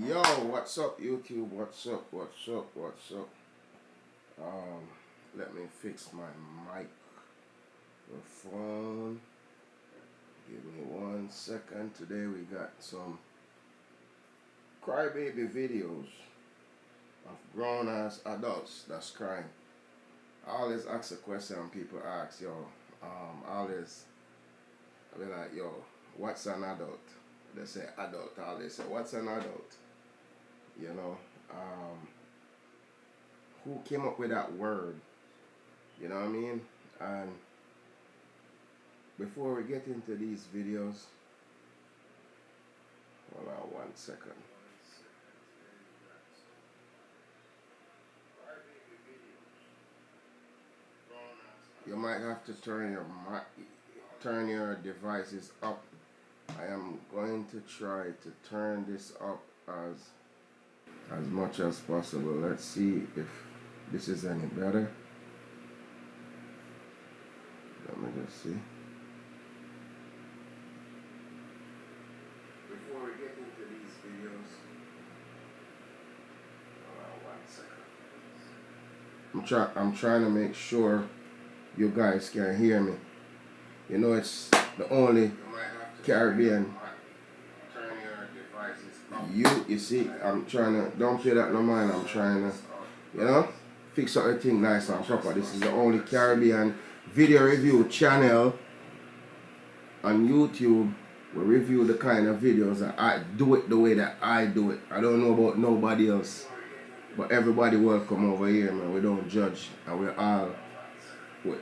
Yo, what's up YouTube? What's up? Let me fix my microphone. Give me 1 second. Today we got some crybaby videos of grown ass adults that's crying. I always ask a question people ask, I be like, yo, what's an adult? They say adult. I always say, what's an adult? You know, who came up with that word? You know what I mean? And before we get into these videos, hold on 1 second. You might have to turn your devices up. I am going to try to turn this up as much as possible. Let's see if this is any better. Let me just see. Before we get into these videos, hold on 1 second. I'm trying to make sure you guys can hear me. You know, it's the only Caribbean. You see, I'm trying to, don't pay that no mind, I'm trying to, you know, fix everything nice and proper. This is the only Caribbean video review channel on YouTube. We review the kind of videos that I do it the way that I do it. I don't know about nobody else, but everybody welcome over here, man. We don't judge, and we're all we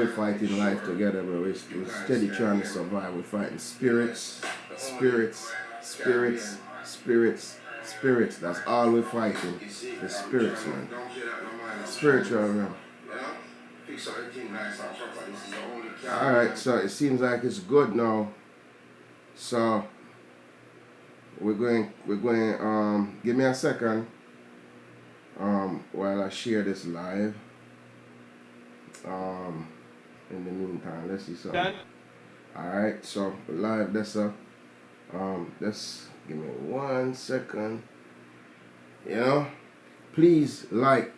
fighting life together, bro. We're steady trying to survive. We're fighting spirits. That's all we're fighting. The spirits, man. Spiritual, man. Alright, so it seems like it's good now. So we're going give me a second while I share this live. In the meantime, let's see something. Alright, so live this up. Just give me 1 second. You know, please like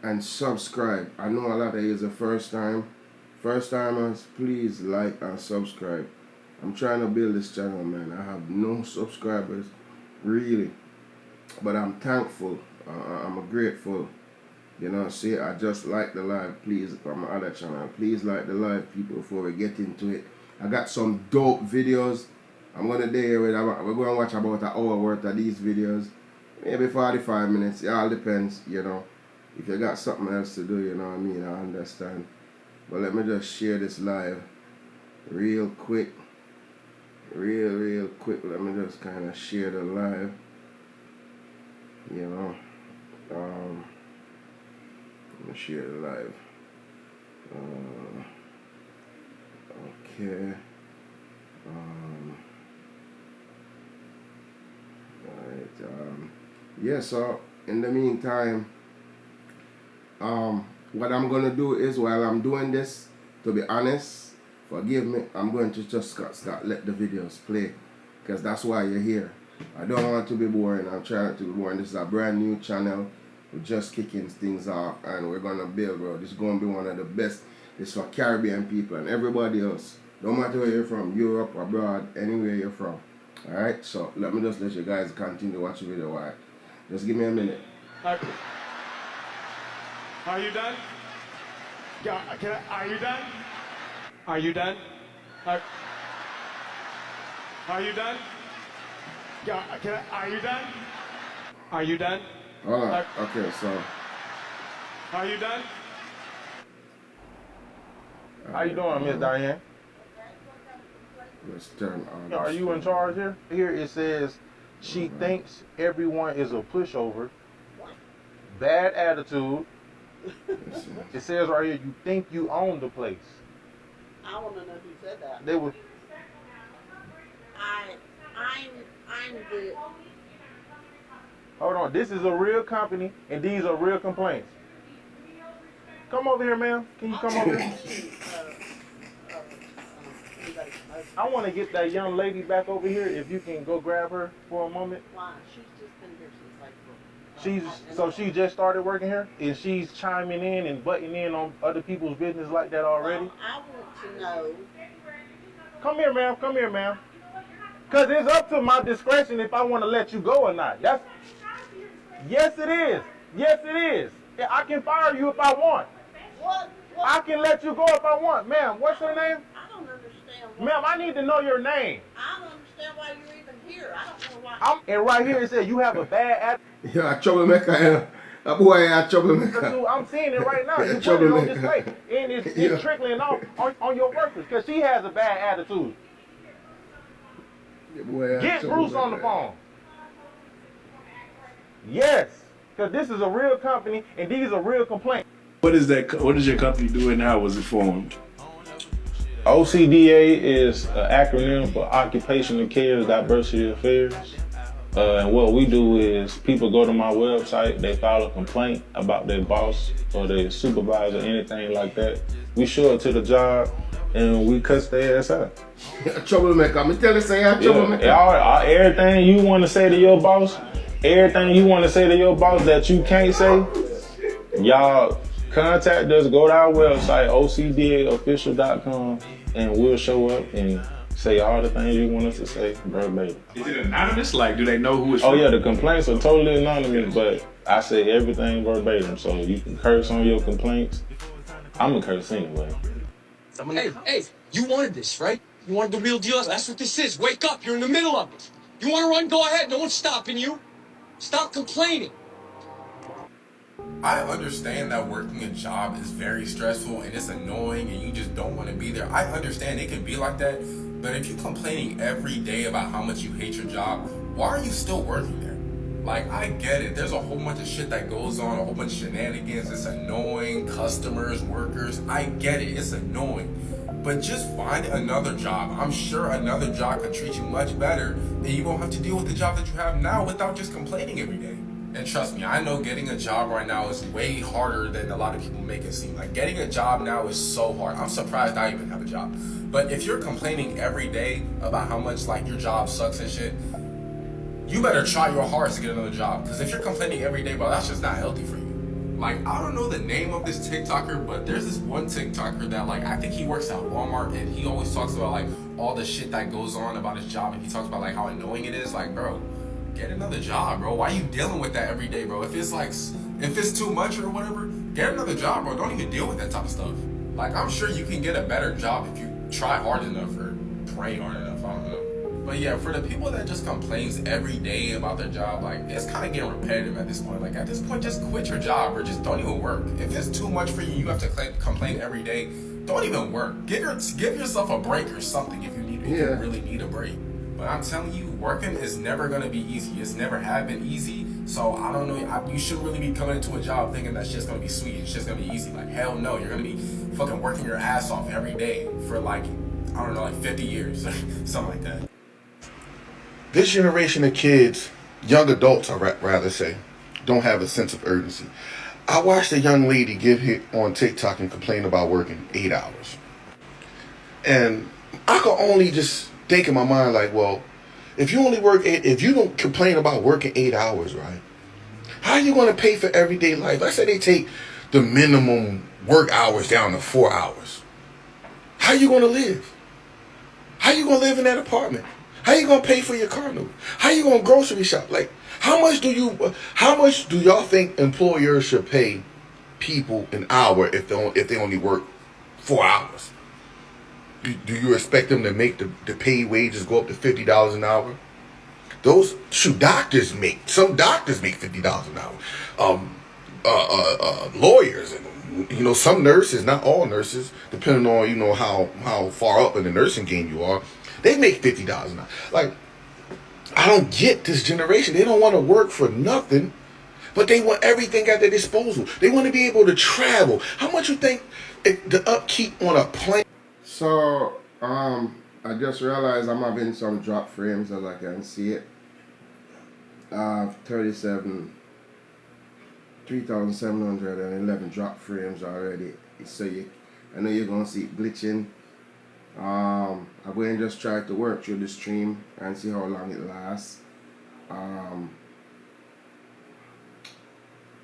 and subscribe. I know a lot of you is the first timers. Please like and subscribe. I'm trying to build this channel, man. I have no subscribers, really, but I'm thankful. I'm grateful. You know, see, I just like the live. Please, on my other channel, please like the live, people, before we get into it. I got some dope videos. I'm gonna we're gonna watch about an hour worth of these videos, maybe 45 minutes. It all depends, you know. If you got something else to do, you know what I mean, I understand. But let me just share this live real quick. Real quick. Let me just kind of share the live, you know. Let me share the live. Okay. Alright. Yeah, so in the meantime, what I'm gonna do is, while I'm doing this, to be honest, forgive me, I'm going to just start let the videos play, because that's why you're here. I don't want to be boring. I'm trying to be boring. This is a brand new channel. We're just kicking things off, and we're gonna build, bro. This is gonna be one of the best. This is for Caribbean people and everybody else. No matter where you're from, Europe, abroad, anywhere you're from. Alright, so let me just let you guys continue to watch the video. Alright, just give me a minute. Are you done? Are you done? Are you done? Are you done? Are you done? Are you done? Hold on. Okay, so. Are you done? How you doing, Miss Diane? Let's turn on. Are you in charge here? Here it says she thinks everyone is a pushover. Bad attitude. It says right here, you think you own the place. I want to know who said that. They were. I'm the. Hold on, this is a real company, and these are real complaints. Come over here, ma'am. Can you come over here? I want to get that young lady back over here. If you can go grab her for a moment. Why? She's just been here since like. So she just started working here, and she's chiming in and butting in on other people's business like that already. Well, I want to know. Come here, ma'am. Come here, ma'am. Cause it's up to my discretion if I want to let you go or not. Yes, it is. Yes, it is. I can fire you if I want. What? I can let you go if I want, ma'am. What's your name? I don't understand. Ma'am, I need to know your name. I don't understand why you're even here. I don't know why. And right here it says you have a bad attitude. Yeah, troublemaker, yeah. That boy a troublemaker. I'm seeing it right now. You put it on Troublemaker. display. And it's Yeah. trickling off on your workers because she has a bad attitude. That boy a Get Bruce on the troublemaker. phone. Yes, because this is a real company and these are real complaints. What is that? What is your company doing now? Was it formed? OCDA is an acronym for Occupational Care Diversity Affairs. And what we do is people go to my website, they file a complaint about their boss or their supervisor, anything like that. We show it to the job and we cuss their ass out. Yeah, troublemaker. I'm tell you, say you're a troublemaker. Everything you want to say to your boss, everything you want to say to your boss that you can't say, y'all contact us, go to our website, ocdaofficial.com, and we'll show up and say all the things you want us to say verbatim. Is it anonymous? Like, do they know who it's Oh from? yeah, the complaints are totally anonymous, but I say everything verbatim, so you can curse on your complaints. I'm gonna curse anyway. Hey, you wanted this, right? You wanted the real deal? That's what this is. Wake up, you're in the middle of it. You want to run, go ahead. No one's stopping you. Stop complaining. I understand that working a job is very stressful and it's annoying and you just don't want to be there. I understand it can be like that, but if you're complaining every day about how much you hate your job, why are you still working there? Like, I get it. There's a whole bunch of shit that goes on, a whole bunch of shenanigans. It's annoying. Customers, workers. I get it. It's annoying. But just find another job. I'm sure another job could treat you much better, and you won't have to deal with the job that you have now without just complaining every day. And trust me, I know getting a job right now is way harder than a lot of people make it seem. Like, getting a job now is so hard. I'm surprised I even have a job. But if you're complaining every day about how much, like, your job sucks and shit, you better try your hardest to get another job. Because if you're complaining every day, bro, that's just not healthy for you. Like, I don't know the name of this TikToker, but there's this one TikToker that, like, I think he works at Walmart, and he always talks about, like, all the shit that goes on about his job, and he talks about, like, how annoying it is. Like, bro, get another job, bro. Why are you dealing with that every day, bro? If it's too much or whatever, get another job, bro. Don't even deal with that type of stuff. Like, I'm sure you can get a better job if you try hard enough or pray hard enough. I don't know. But yeah, for the people that just complains every day about their job, like, it's kind of getting repetitive at this point. Like, at this point, just quit your job or just don't even work. If it's too much for you, you have to complain every day. Don't even work. Give yourself a break or something if you need. If you really need a break. But I'm telling you, working is never gonna be easy. It's never have been easy. So I don't know. You shouldn't really be coming into a job thinking that's just gonna be sweet. It's just gonna be easy. Like, hell no. You're gonna be fucking working your ass off every day for, like, I don't know, like 50 years, something like that. This generation of kids, young adults, I rather say, don't have a sense of urgency. I watched a young lady get hit on TikTok and complain about working 8 hours. And I could only just think in my mind, like, well, if you don't complain about working 8 hours, right? How are you going to pay for everyday life? Let's say they take the minimum work hours down to 4 hours. How are you going to live? How are you going to live in that apartment? How you gonna pay for your car note? How you gonna grocery shop? Like, how much do y'all think employers should pay people an hour if they only work 4 hours? Do you expect them to make the paid wages go up to $50 an hour? Some doctors make $50 an hour. Lawyers and some nurses, not all nurses, depending on how far up in the nursing game you are. They make $50 an hour. Like, I don't get this generation. They don't want to work for nothing, but they want everything at their disposal. They want to be able to travel. How much you think the upkeep on a plane? So, I just realized I'm having some drop frames as I can see it. 3,711 drop frames already. So I know you're gonna see it glitching. I'm going to just try to work through the stream and see how long it lasts.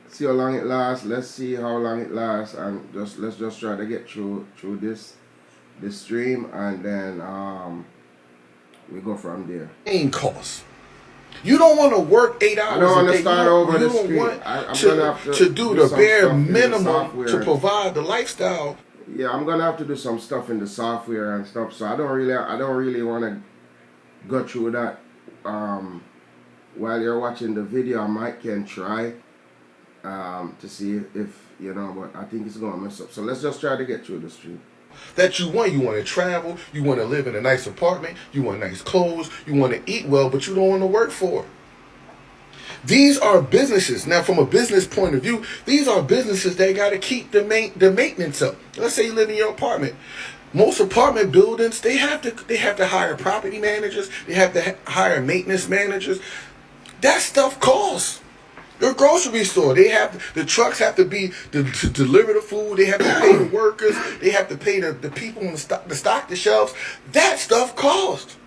See how long it lasts. Let's see how long it lasts, and let's just try to get through this stream, and then we go from there. Main cost. You don't want to work 8 hours. I don't want a to day. start over the stream. Want I'm gonna have to do the some bare stuff in the minimum software. to provide the lifestyle. Yeah, I'm gonna have to do some stuff in the software and stuff. So I don't really want to go through that. While you're watching the video, I can try to see if you know, but I think it's gonna mess up. So let's just try to get through the stream. That you want to travel, you want to live in a nice apartment, you want nice clothes, you want to eat well, but you don't want to work for it. These are businesses. Now, from a business point of view, these are businesses that got to keep the maintenance up. Let's say you live in your apartment. Most apartment buildings, they have to hire property managers, they have to hire maintenance managers. That stuff costs. Your grocery store, the trucks have to be to deliver the food. They have to pay the workers. They have to pay the people to stock the shelves. That stuff costs.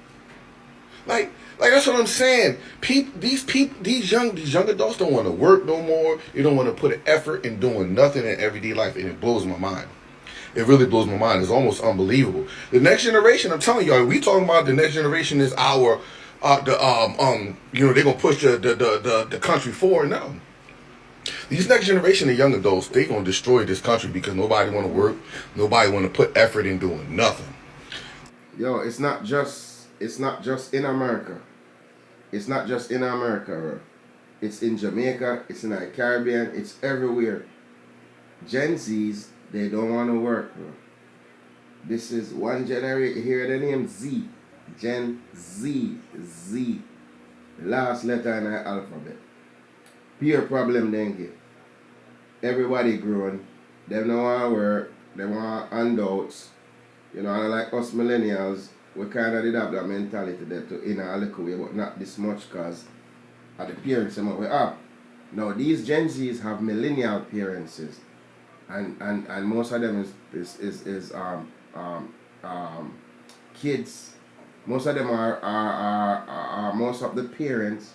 Like that's what I'm saying. These young adults don't want to work no more. They don't want to put an effort in doing nothing in everyday life, and it blows my mind. It really blows my mind. It's almost unbelievable. The next generation, I'm telling y'all, we talking about the next generation is our. They're gonna push the country forward now. These next generation of young adults, they gonna destroy this country because nobody want to work, nobody want to put effort in doing nothing. Yo, it's not just in America. It's not just in America, bro. It's in Jamaica. It's in the Caribbean. It's everywhere. Gen Zs, they don't want to work, bro. This is one generation. You hear the name Z. Gen Z. The last letter in the alphabet. Pure problem then get. Everybody growing. They don't want to work. They want handouts. You know, and like us millennials, we kind of did have that mentality there to in a little way, but not this much because at the parents we have. Now these Gen Zs have millennial appearances, and most of them is kids. Most of them are most of the parents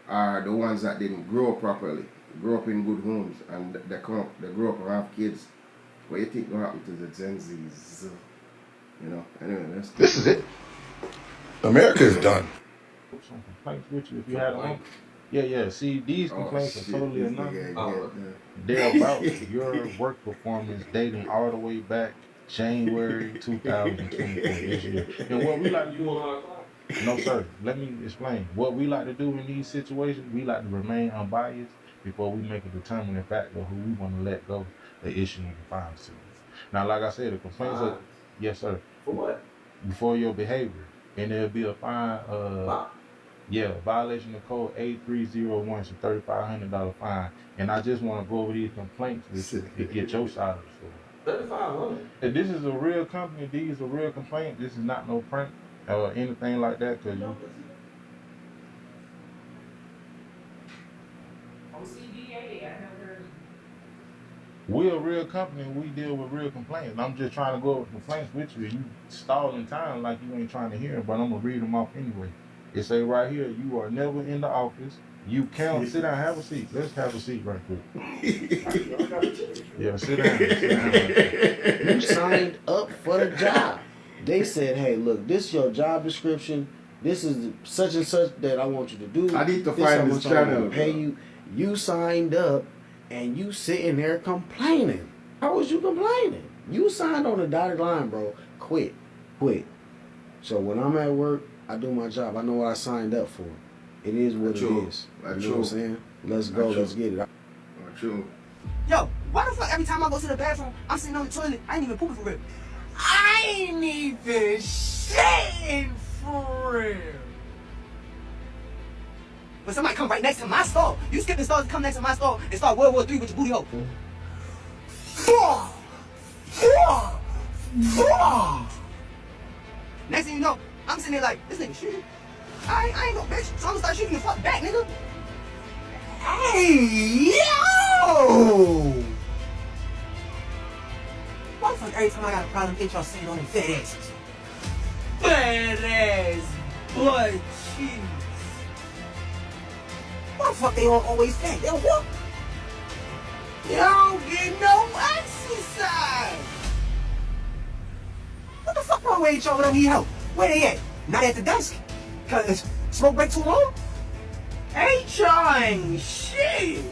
are the ones that didn't grow up properly, grow up in good homes, and they grow up and have kids. What do you think will happen to the Gen Zs? You know, anyway, this is it. America is done. Some complaints with you if you had them. Yeah. See, these complaints are totally anonymous. They're about your work performance dating all the way back January 2024 this year. And what we like to do, no sir, let me explain. What we like to do in these situations, we like to remain unbiased before we make a determining factor of who we want to let go of issuing the fines to. Now, like I said, the complaints are, yes sir. For what? Before your behavior. And there'll be a fine, violation of code 8301, it's a $3,500 fine. And I just want to go over these complaints with you to get your side of the story. 3,500. And this is a real company, these are real complaints. This is not no prank or anything like that. Cause you, we're a real company and we deal with real complaints. I'm just trying to go over complaints with you. You stalling time like you ain't trying to hear them, but I'm gonna read them off anyway. It say right here, you are never in the office. You can't sit down, have a seat. Let's have a seat right quick. Yeah, sit down. You signed up for the job. They said, hey, look, this is your job description. This is such and such that I want you to do. I need to this find this channel. Pay you. You signed up and you sitting there complaining. How was you complaining? You signed on the dotted line, bro. Quit. So when I'm at work, I do my job. I know what I signed up for. It is what it is. You know what I'm saying? Let's go. Let's get it. True. Yo, why the fuck every time I go to the bathroom, I'm sitting on the toilet, I ain't even pooping for real. I ain't even shitting for real. But somebody come right next to my stall. You skip the stalls to come next to my stall and start World War III with your booty hole. Next thing you know, I'm sitting there like, this nigga shooting. I ain't no bitch, so I'm gonna start shooting the fuck back, nigga. Hey, yo! Why the fuck every time I got a problem, think y'all sitting on them fat asses? Badass butt cheeks. Why the fuck they don't always think? They don't work. You don't get no exercise. What the fuck wrong with y'all don't need help? Where they at? Not at the desk. Cause smoke break too long? Ain't trying shit.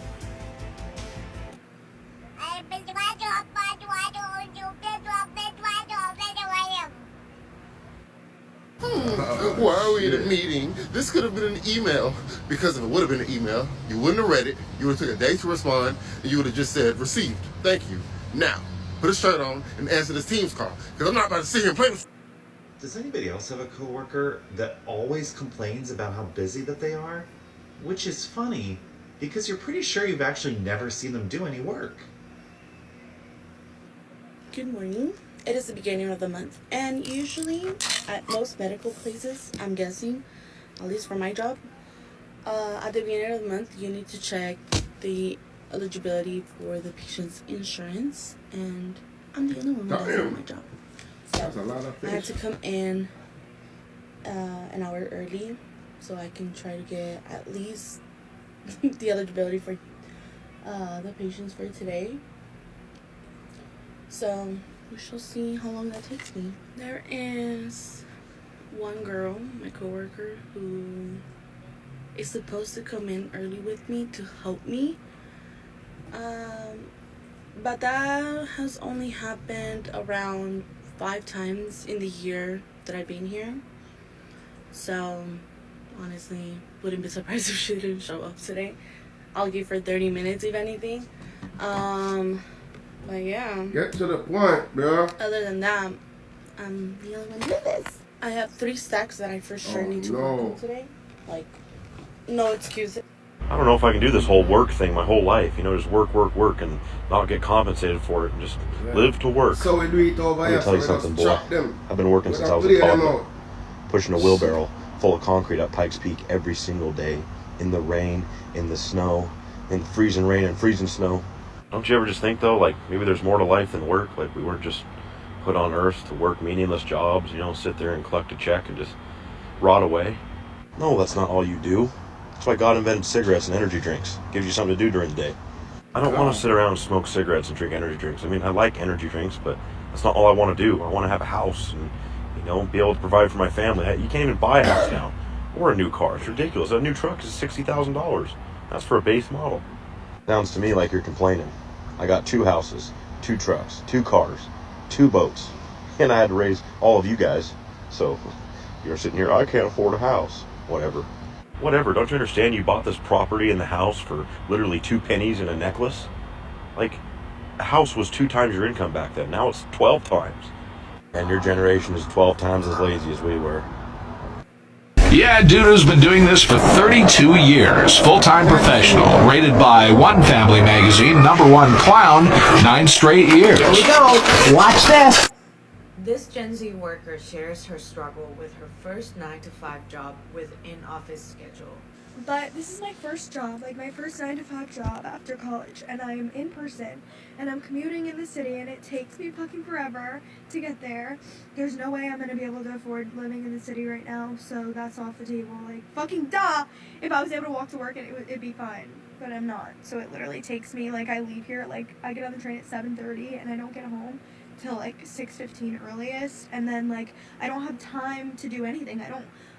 Why are we in a meeting? This could have been an email. Because if it would have been an email, you wouldn't have read it, you would have took a day to respond, and you would have just said, received. Thank you. Now, put a shirt on and answer this Teams call. Because I'm not about to sit here and play with. Does anybody else have a coworker that always complains about how busy that they are? Which is funny, because you're pretty sure you've actually never seen them do any work. Good morning. It is the beginning of the month, and usually at most medical places, I'm guessing, at least for my job, at the beginning of the month, you need to check the eligibility for the patient's insurance, and I'm the only one who does that on my job. That's a lot of I had fish. to come in an hour early so I can try to get at least the eligibility for the patients for today. So we shall see how long that takes me. There is one girl, my coworker, who is supposed to come in early with me to help me. But that has only happened around 5 times in the year that I've been here. So honestly, wouldn't be surprised if she didn't show up today. I'll give her 30 minutes if anything. But yeah. Get to the point, bro. Other than that, I'm the only one doing this. I have 3 stacks that I for sure need to work on today. Like, no excuses. I don't know if I can do this whole work thing my whole life. You know, just work, and not get compensated for it, and just live to work. So we do it over Let here. me tell you something, boy. I've been working since I was a toddler, pushing a wheelbarrow full of concrete up Pikes Peak every single day, in the rain, in the snow, in the freezing rain and freezing snow. Don't you ever just think, though, like, maybe there's more to life than work? Like, we weren't just put on earth to work meaningless jobs, you know, sit there and collect a check and just rot away? No, that's not all you do. That's why God invented cigarettes and energy drinks. Gives you something to do during the day. I don't want to sit around and smoke cigarettes and drink energy drinks. I mean, I like energy drinks, but that's not all I want to do. I want to have a house and, you know, be able to provide for my family. You can't even buy a house now. Or a new car. It's ridiculous. A new truck is $60,000. That's for a base model. Sounds to me like you're complaining. I got 2 houses, 2 trucks, 2 cars, 2 boats, and I had to raise all of you guys. So you're sitting here, I can't afford a house. Whatever. Whatever. Don't you understand? You bought this property and the house for literally 2 pennies and a necklace? Like, a house was 2 times your income back then. Now it's 12 times. And your generation is 12 times as lazy as we were. Yeah, dude who's been doing this for 32 years. Full-time professional. Rated by One Family Magazine, #1 clown, 9 straight years. Here we go. Watch this. This Gen Z worker shares her struggle with her first 9-to-5 job with in-office schedule. But this is my first job, like my first 9-to-5 job after college, and I'm in person, and I'm commuting in the city, and it takes me fucking forever to get there. There's no way I'm gonna be able to afford living in the city right now, so that's off the table. Like, fucking duh! If I was able to walk to work, it'd be fine, but I'm not. So it literally takes me, like, I leave here, like, I get on the train at 7:30, and I don't get home till like 6:15 earliest, and then like I don't have time to do anything.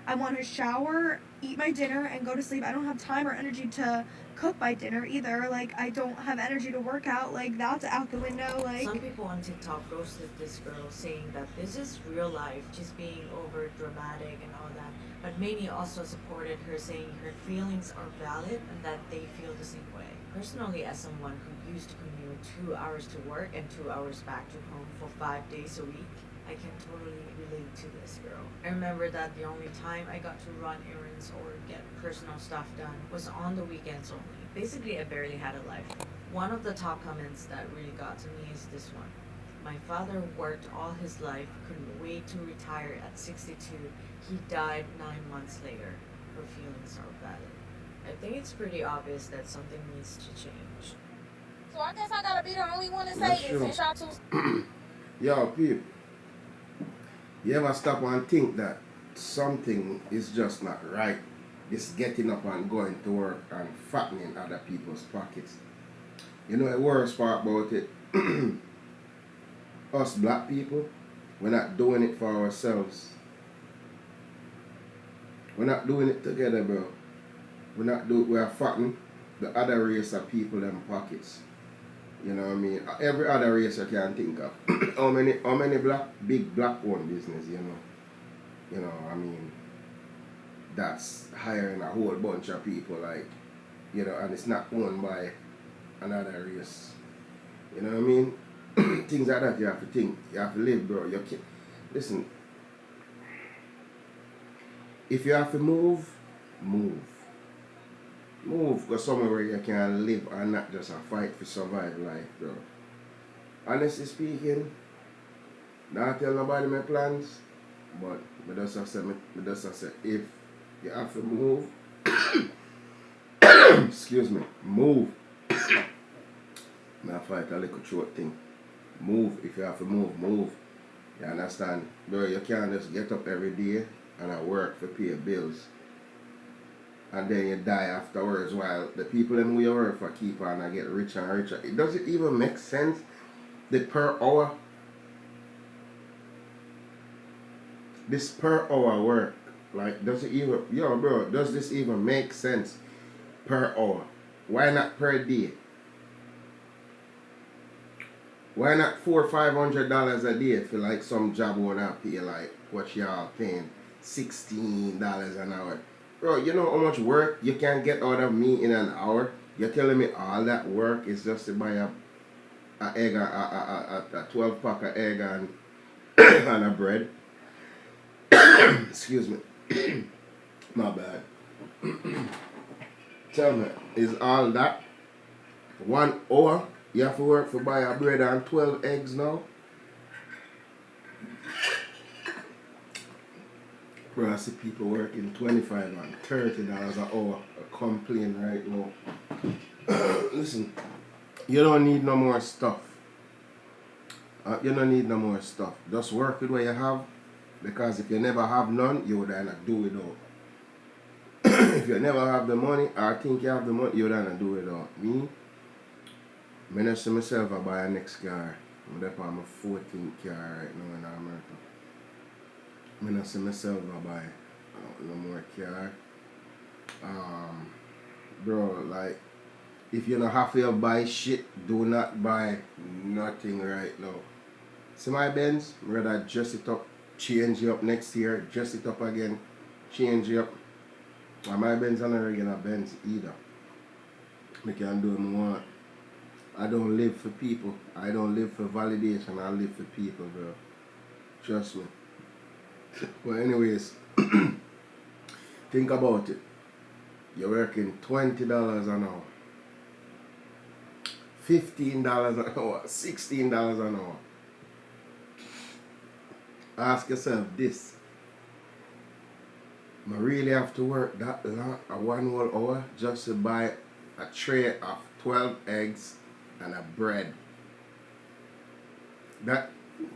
I want to shower, eat my dinner, and go to sleep. I don't have time or energy to cook my dinner either. Like, I don't have energy to work out. Like, that's out the window. Like, some people on TikTok roasted this girl, saying that this is real life, just being over dramatic and all that. But many also supported her, saying her feelings are valid and that they feel the same way. Personally, as someone who used to commute 2 hours to work and 2 hours back to home for 5 days a week, I can totally relate to this girl. I remember that the only time I got to run errands or get personal stuff done was on the weekends only. Basically, I barely had a life. One of the top comments that really got to me is this one. My father worked all his life, couldn't wait to retire at 62. He died 9 months later. Her feelings are valid. I think it's pretty obvious that something needs to change. So I guess I gotta be the only one to say this. Since y'all two. Yo, people. You ever stop and think that something is just not right? This getting up and going to work and fattening other people's pockets. You know the worst part about it? Us black people, we're not doing it for ourselves. We're not doing it together, bro. We're fattening the other race of people them pockets. You know what I mean? Every other race I can think of. how many big black owned business, you know? You know, I mean, that's hiring a whole bunch of people, like, you know, and it's not owned by another race. You know what I mean? Things like that you have to think. You have to live, bro. Listen, if you have to move, move. Move, go somewhere where you can live and not just a fight for survive life, bro. Honestly speaking, not tell nobody my plans, but I just say if you have to move, excuse me, move. I fight a little throat thing. Move, if you have to move, move. You understand? Bro, you can't just get up every day and I work to pay bills. And then you die afterwards while the people who you work for keep on and get richer and richer. It doesn't even make sense. The per hour. This per hour work. Like, does it even, yo bro, does this even make sense per hour? Why not per day? Why not $400 or $500 a day for like some job wanna pay like what y'all paying $16 an hour? Bro, you know how much work you can get out of me in an hour? You're telling me all that work is just to buy a 12 pack of egg and, and a bread? Excuse me. My bad. Tell me, is all that 1 hour you have to work for buy a bread and 12 eggs now? Bro, I see people working $25 and $30 an hour. I complain right now. Listen, you don't need no more stuff. You don't need no more stuff. Just work with what you have. Because if you never have none, you would not do it all. If you never have the money, or think you have the money, you would not do it all. Me, I don't see myself I buy a next car. I'm up on my 14th car right now in America. I don't see myself I buy no more car. Bro, like, if you don't have to buy shit, do not buy nothing right now. See my Benz? I'd rather dress it up, change it up next year, dress it up again, change it up. And my Benz are not regular Benz either. I can do what I want. I don't live for people. I don't live for validation. I live for people, bro. Trust me. But anyways, think about it. You're working $20 an hour, $15 an hour, $16 an hour. Ask yourself this. I really have to work that long, a 1 whole hour, just to buy a tray of 12 eggs and a bread. That,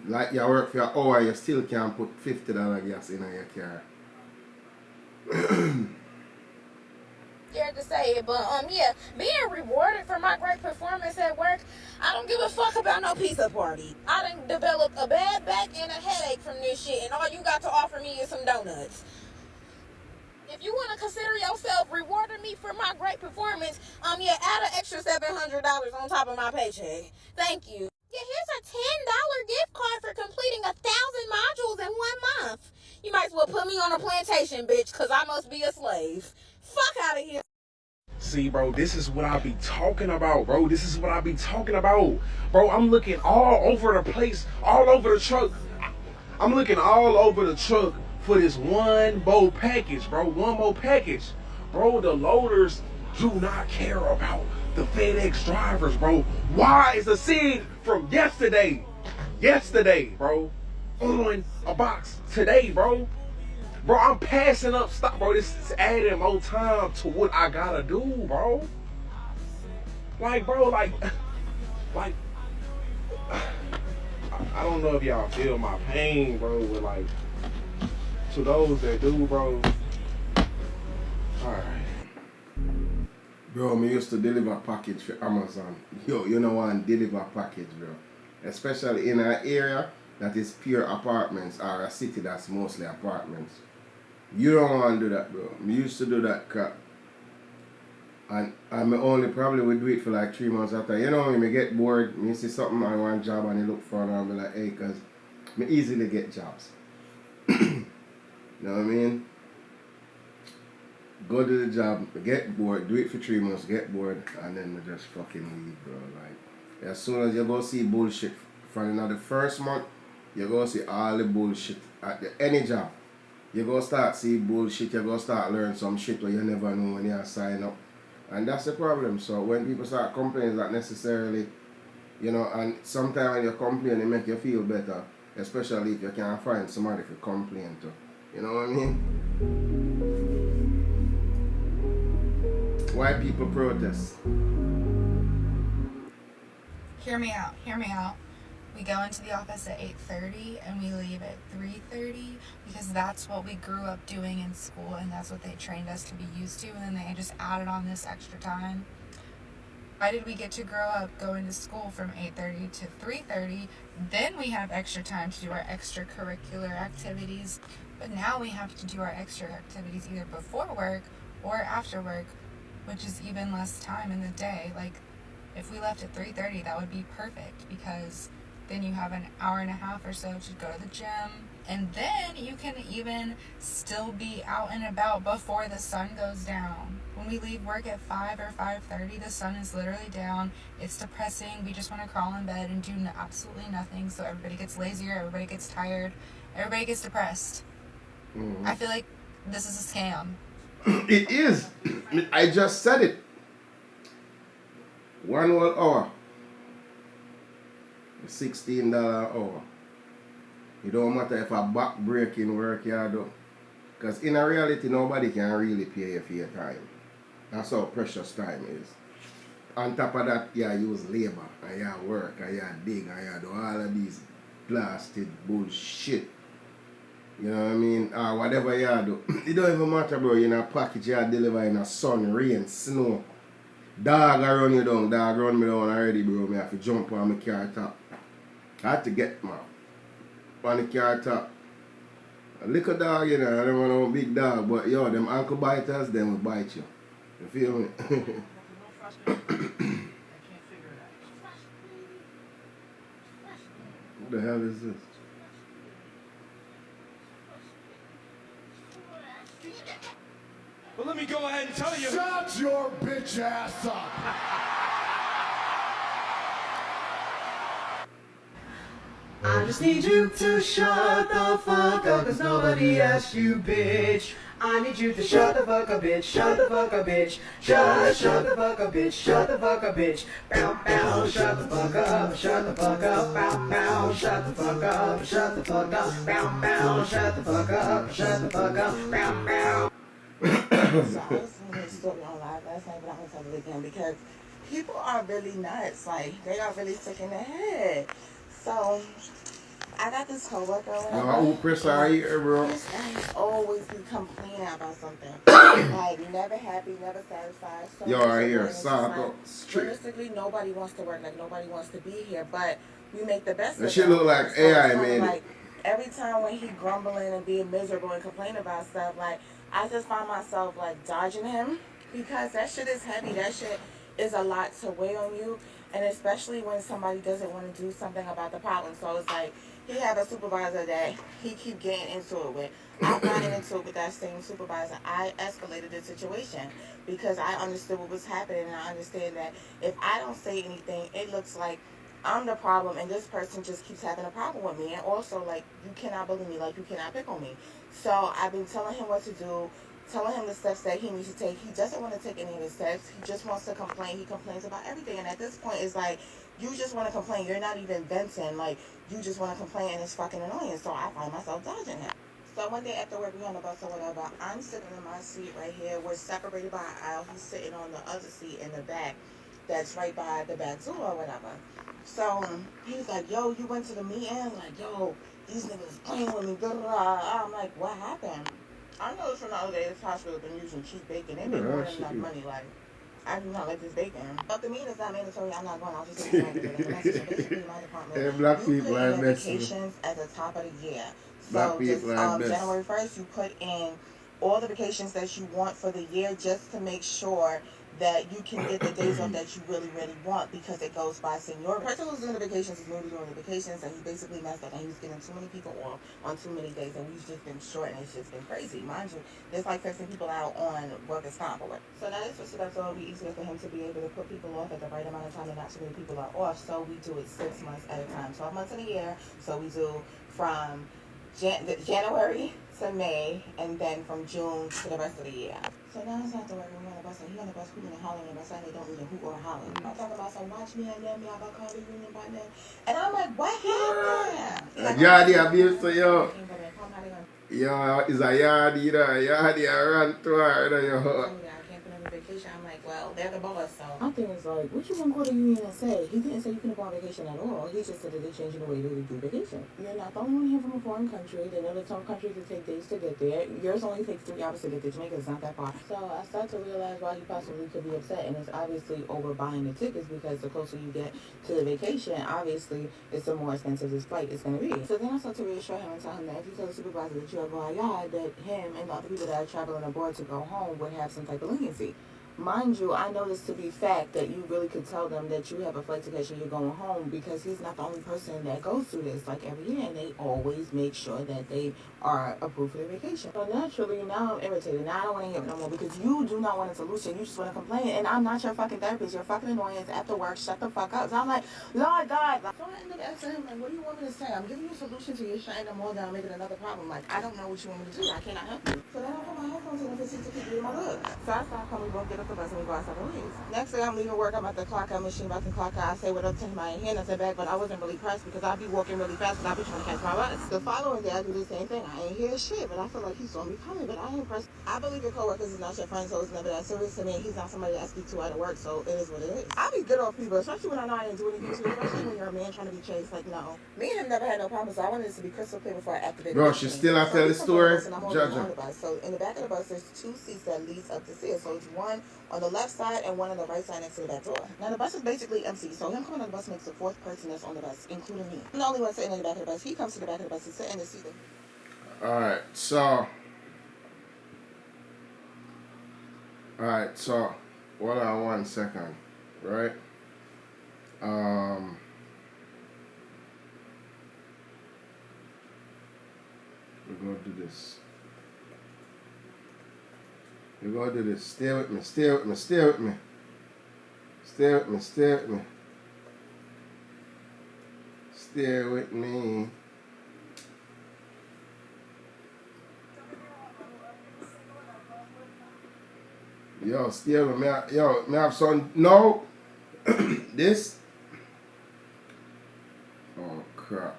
like you work for an hour, you still can't put $50 gas in your car. Scared to say it, but yeah, being rewarded for my great performance at work, I don't give a fuck about no pizza party. I done developed a bad back and a headache from this shit, and all you got to offer me is some donuts. If you want to consider yourself rewarding me for my great performance, yeah, add an extra $700 on top of my paycheck. Thank you. Yeah, here's a $10 gift card for completing 1,000 modules in 1 month. You might as well put me on a plantation, bitch, because I must be a slave. Fuck out of here. See, bro, this is what I be talking about, bro. This is what I be talking about. Bro, I'm looking all over the place, all over the truck. I'm looking all over the truck for this one more package, bro. One more package. Bro, the loaders do not care about the FedEx drivers, bro. Why is the scene from yesterday, bro, on a box today, bro? Bro, I'm passing up stuff, bro. This is adding more time to what I gotta do, bro. Like, bro, like, I don't don't know if y'all feel my pain, bro, but like, to those that do, bro, alright. Bro, me used to deliver package for Amazon. Yo, you know what? Deliver package, bro. Especially in an area that is pure apartments or a city that's mostly apartments. You don't want to do that, bro. Me used to do that crap. And I only probably would do it for like 3 months after. You know, when me get bored, me see something I want job and I look for it and I be like, hey, cause me easily get jobs. You know what I mean? Go to the job, get bored, do it for 3 months, get bored, and then we just fucking leave, bro. Like, as soon as you go see bullshit from the first month, you go see all the bullshit at any job. You go start see bullshit, you go start learn some shit where you never know when you sign up. And that's the problem. So when people start complaining, that necessarily, you know, and sometimes when you complain, it make you feel better, especially if you can't find somebody to complain to. You know what I mean? Why people protest? Hear me out, hear me out. We go into the office at 8:30 and we leave at 3:30 because that's what we grew up doing in school and that's what they trained us to be used to, and then they just added on this extra time. Why did we get to grow up going to school from 8:30 to 3:30? Then we have extra time to do our extracurricular activities, but now we have to do our extra activities either before work or after work, which is even less time in the day. Like, if we left at 3:30, that would be perfect because then you have an hour and a half or so to go to the gym, and then you can even still be out and about before the sun goes down. When we leave work at 5 or 5:30, the sun is literally down. It's depressing. We just want to crawl in bed and do absolutely nothing, so everybody gets lazier, everybody gets tired, everybody gets depressed. I feel like this is a scam. It is. I just said it. 1 whole hour. $16 an hour. It don't matter if a back breaking work you do. Because in a reality, nobody can really pay you for your time. That's how precious time is. On top of that, you use labor, and you work, and you dig, and you do all of these blasted bullshit. You know what I mean? Or whatever you do. It don't even matter, bro. You know, package you deliver in a sun, rain, snow. Dog I run you down. Dog run me down already, bro. I have to jump on my car top. I had to get my on the car top. A little dog, you know, I don't want no big dog, but yo, them ankle biters, them will bite you. You feel me? What the hell is this? Well, let me go ahead and tell you. Shut your bitch ass up. I just need you to shut the fuck up, cause nobody asked you, bitch. I need you to shut the fuck up, bitch. Shut the fuck up, bitch. Shut the fuck up, bitch. Shut the fuck up, bitch. Bow, bow, shut the fuck up. Shut the fuck up. Bow, bow, shut the fuck up. Shut the fuck up. Bow, bow, shut the fuck up. Shut the fuck up. Bow, bow. So I was going to story on live last night, but I'm going to tell it again because people are really nuts. Like, they are really sick in the head. So, I got this coworker. Who press are here, bro? This guy always be complaining about something. Like, never happy, never satisfied. So Yo, I hear realistically, nobody wants to work. Like, nobody wants to be here. But we make the best of it. That shit look like AI, man. Like, every time when he grumbling and being miserable and complaining about stuff, like, I just find myself, like, dodging him because that shit is heavy. That shit is a lot to weigh on you, and especially when somebody doesn't want to do something about the problem. So it's like he had a supervisor that he keep getting into it with. I'm not into it with that same supervisor. I escalated the situation because I understood what was happening, and I understand that if I don't say anything, it looks like I'm the problem, and this person just keeps having a problem with me. And also, like, you cannot bully me, like, you cannot pick on me. So I've been telling him what to do, telling him the steps that he needs to take. He doesn't want to take any of the steps. He just wants to complain. He complains about everything. And at this point, it's like, you just want to complain. You're not even venting. Like, you just want to complain, and it's fucking annoying. So I find myself dodging him. So one day after work, we're on the bus or whatever. I'm sitting in my seat right here. We're separated by an aisle. He's sitting on the other seat in the back that's right by the back door or whatever. So he was like, yo, you went to the meeting? Like, yo, these niggas is playing with me. Blah, blah, blah. I'm like, what happened? I know from the other day this hospital been using cheap bacon. They make more than enough money. Like, I do not like this bacon. But the meeting is not mandatory. I'm not going. I'll just say it's basically my department. Hey, black You people put are in best. vacations at the top of the year. Black So people just are best. January 1st, you put in all the vacations that you want for the year just to make sure that you can get the days off that you really, really want, because it goes by seniority. The person who's doing the vacations is moving during the vacations, and he basically messed up, and he was getting too many people off on too many days, and we've just been short, and it's just been crazy. Mind you, there's like 15 people out on workers' comp or what. So now it's switched it up so it'll be easier for him to be able to put people off at the right amount of time and not too many people are off. So we do it 6 months at a time, 12 months in a year. So we do from January to May, and then from June to the rest of the year. So now it's not the way we're on the bus, and he on the bus hooting and hollering, and by saying they don't mean to hoot or holler. I'm talking about some watch me and them, y'all gonna call the union by name. And I'm like, what happened? Yardy abuse to yo. Yo, is a yardy, yardy, I run to her, yo. Vacation. I'm like, well, they're the boss, so. My thing is like, what you gonna go to the union and say? He didn't say you couldn't go on vacation at all. He just said that they're changing the way they do vacation. You're not the only one here from a foreign country. They know that some countries it take days to get there. Yours only takes 3 hours to get there. Jamaica is not that far. So I started to realize why he possibly could be upset, and it's obviously over buying the tickets, because the closer you get to the vacation, obviously, it's the more expensive this flight is gonna be. So then I started to reassure him and tell him that if you tell the supervisor that you are going out, that him and the other people that are traveling abroad to go home would have some type of leniency. Mind you, I know this to be fact that you really could tell them that you have a flight ticket and you're going home, because he's not the only person that goes through this like every year, and they always make sure that they are approved for their vacation. So naturally, now I'm irritated. Now I don't want to hear it no more, because you do not want a solution. You just want to complain, and I'm not your fucking therapist. You're fucking annoyance after work. Shut the fuck up. So I'm like, Lord God. So I ended up asking him, like, what do you want me to say? I'm giving you a solution to your shutting them all down, making another problem. Like, I don't know what you want me to do. I cannot help you. So then I put my headphones in and proceed to keep doing my look. So I start coming, we both get up the bus and we go outside and leave. Next day I'm leaving work, I'm at the clock out machine, about to clock out. I say what up to him, I ain't hear nothing back, but I wasn't really pressed because I'd be walking really fast and I'd be trying to catch my bus. The following day I do the same thing. I ain't hear shit, but I feel like he saw me coming, but I ain't pressed. I believe your coworkers is not your friend, so it's never that serious to me. He's not somebody that I speak to out of work, so it is what it is. I be good off people, especially when I know I didn't do anything to you, especially when you're a man trying to be chased. Like, no. Me and him never had no problems, so I wanted this to be crystal clear before I activated. Bro, she still have to tell the story. Judge her. So in the back of the bus, there's 2 seats that leads up the stairs. So it's one on the left side and one on the right side next to the back door. Now the bus is basically empty, so him coming on the bus makes the 4th person that's on the bus, including me. I'm the only one sitting in the back of the bus. He comes to the back of the bus and sits in the seat. Alright, so hold on 1 second, right? We're gonna do this. We're gonna do this. Stay with me, stay with me, stay with me. Stay with me, stay with me. Stay with me. Yo, stay with me. Yo, me have some. No. This. Oh, crap.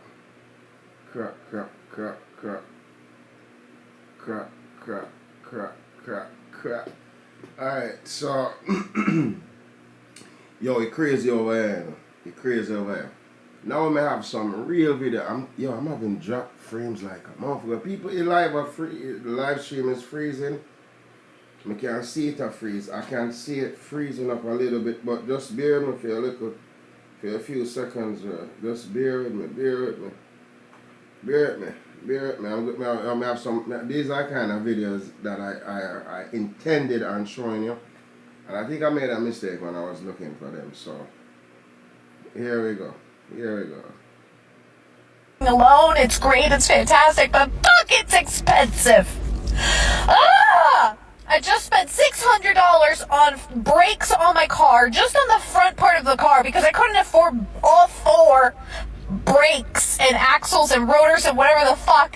Crap, crap, crap, crap. Crap, crap, crap, crap, crap. Alright, so. Yo, it crazy over here. It crazy over here. Now I have some real video. I'm having drop frames like a motherfucker. People in live are free. The live stream is freezing. I can't see it freeze. I can see it freezing up a little bit, but just bear with me for a few seconds. Just bear with me, bear with me. Bear with me, bear with me. I'm have some. These are kind of videos that I intended on showing you, and I think I made a mistake when I was looking for them. So here we go. Here we go. Alone, it's great, it's fantastic, but fuck, it's expensive. I just spent $600 on brakes on my car, just on the front part of the car, because I couldn't afford all 4 brakes and axles and rotors and whatever the fuck.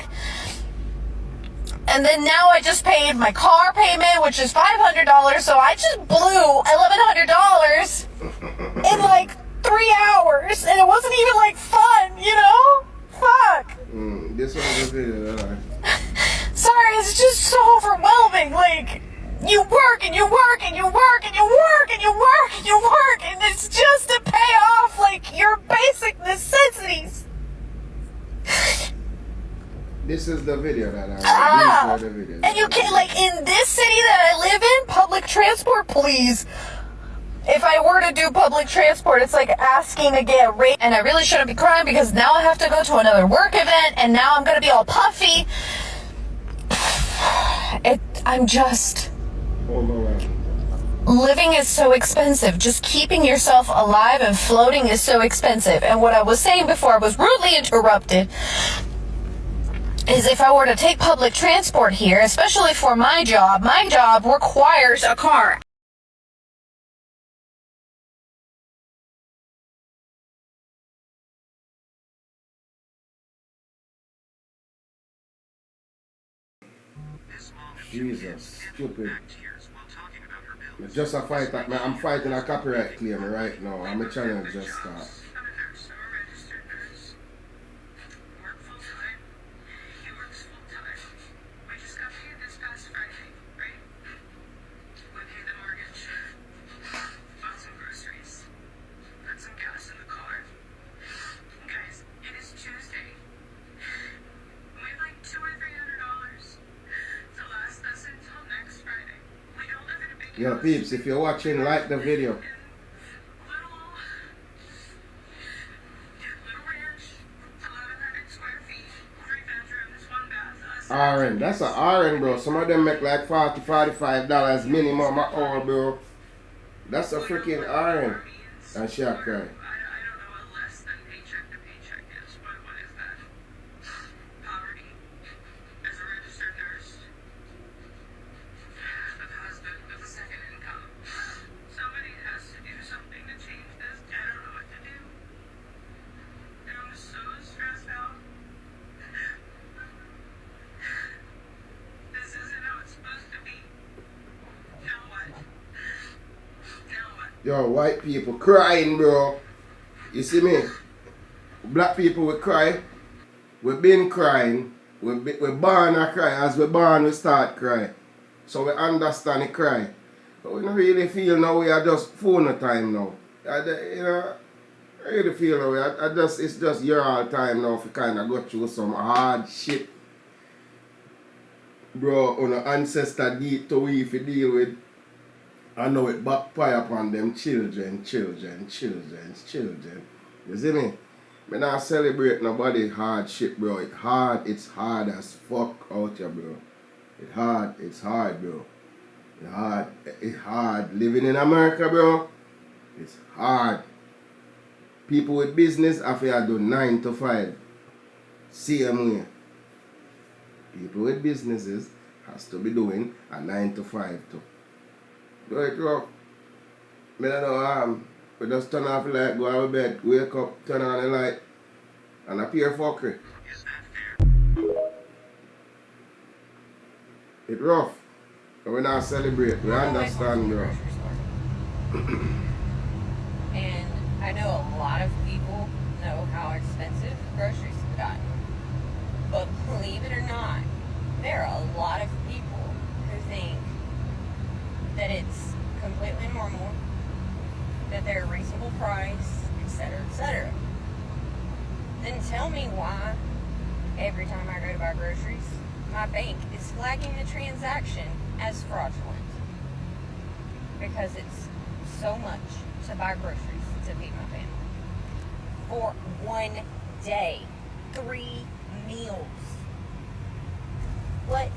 And then now I just paid my car payment, which is $500, so I just blew $1,100 in like 3 hours, and it wasn't even like fun, you know? Fuck. This was a video that Sorry, it's just so overwhelming. Like, you work and you work and you work and you work and you work and you work, and it's just to pay off like your basic This is the video that I These are the videos. And you can't, like, in this city that I live in, public transport, please. If I were to do public transport, it's like asking to get rate, and I really shouldn't be crying because now I have to go to another work event, and now I'm gonna be all puffy. I'm just... Living is so expensive. Just keeping yourself alive and floating is so expensive. And what I was saying before I was rudely interrupted is if I were to take public transport here, especially for my job requires a car. Jesus, stupid. It's just a fight that I'm fighting a copyright claim right now. I'm a channel just start. Yo peeps, if you're watching, like the video. RN, that's a RN, bro. Some of them make like $40, $45 minimum an hour, bro. That's a freaking RN. And she a cry. Yo, white people crying, bro. You see me? Black people we cry. We been crying. We born a cry. As we born, we start cry. So we understand the cry. But we don't really feel now we are just phone time now. You know, I really feel now it's just your all time now if you kind of go through some hard shit. Bro, on our ancestor deed to we if you deal with. I know it backfire upon them children. You see me? I not celebrate nobody hardship, bro. It's hard as fuck out here, bro. It's hard, bro. It's hard. Living in America, bro. It's hard. People with business have to do 9 to 5. Same way. People with businesses has to be doing a 9 to 5 too. Do it rough. I don't know, we just turn off the light, go out of bed, wake up, turn on the light, and appear fuckery. It's rough. But we not celebrate, we understand, bro. And I know a lot of people know how expensive groceries have gotten. But believe it or not, there are a lot of people who think that it's completely normal, that they're a reasonable price, etc. Then tell me why every time I go to buy groceries, my bank is flagging the transaction as fraudulent. Because it's so much to buy groceries to feed my family. For one day, 3 meals. What?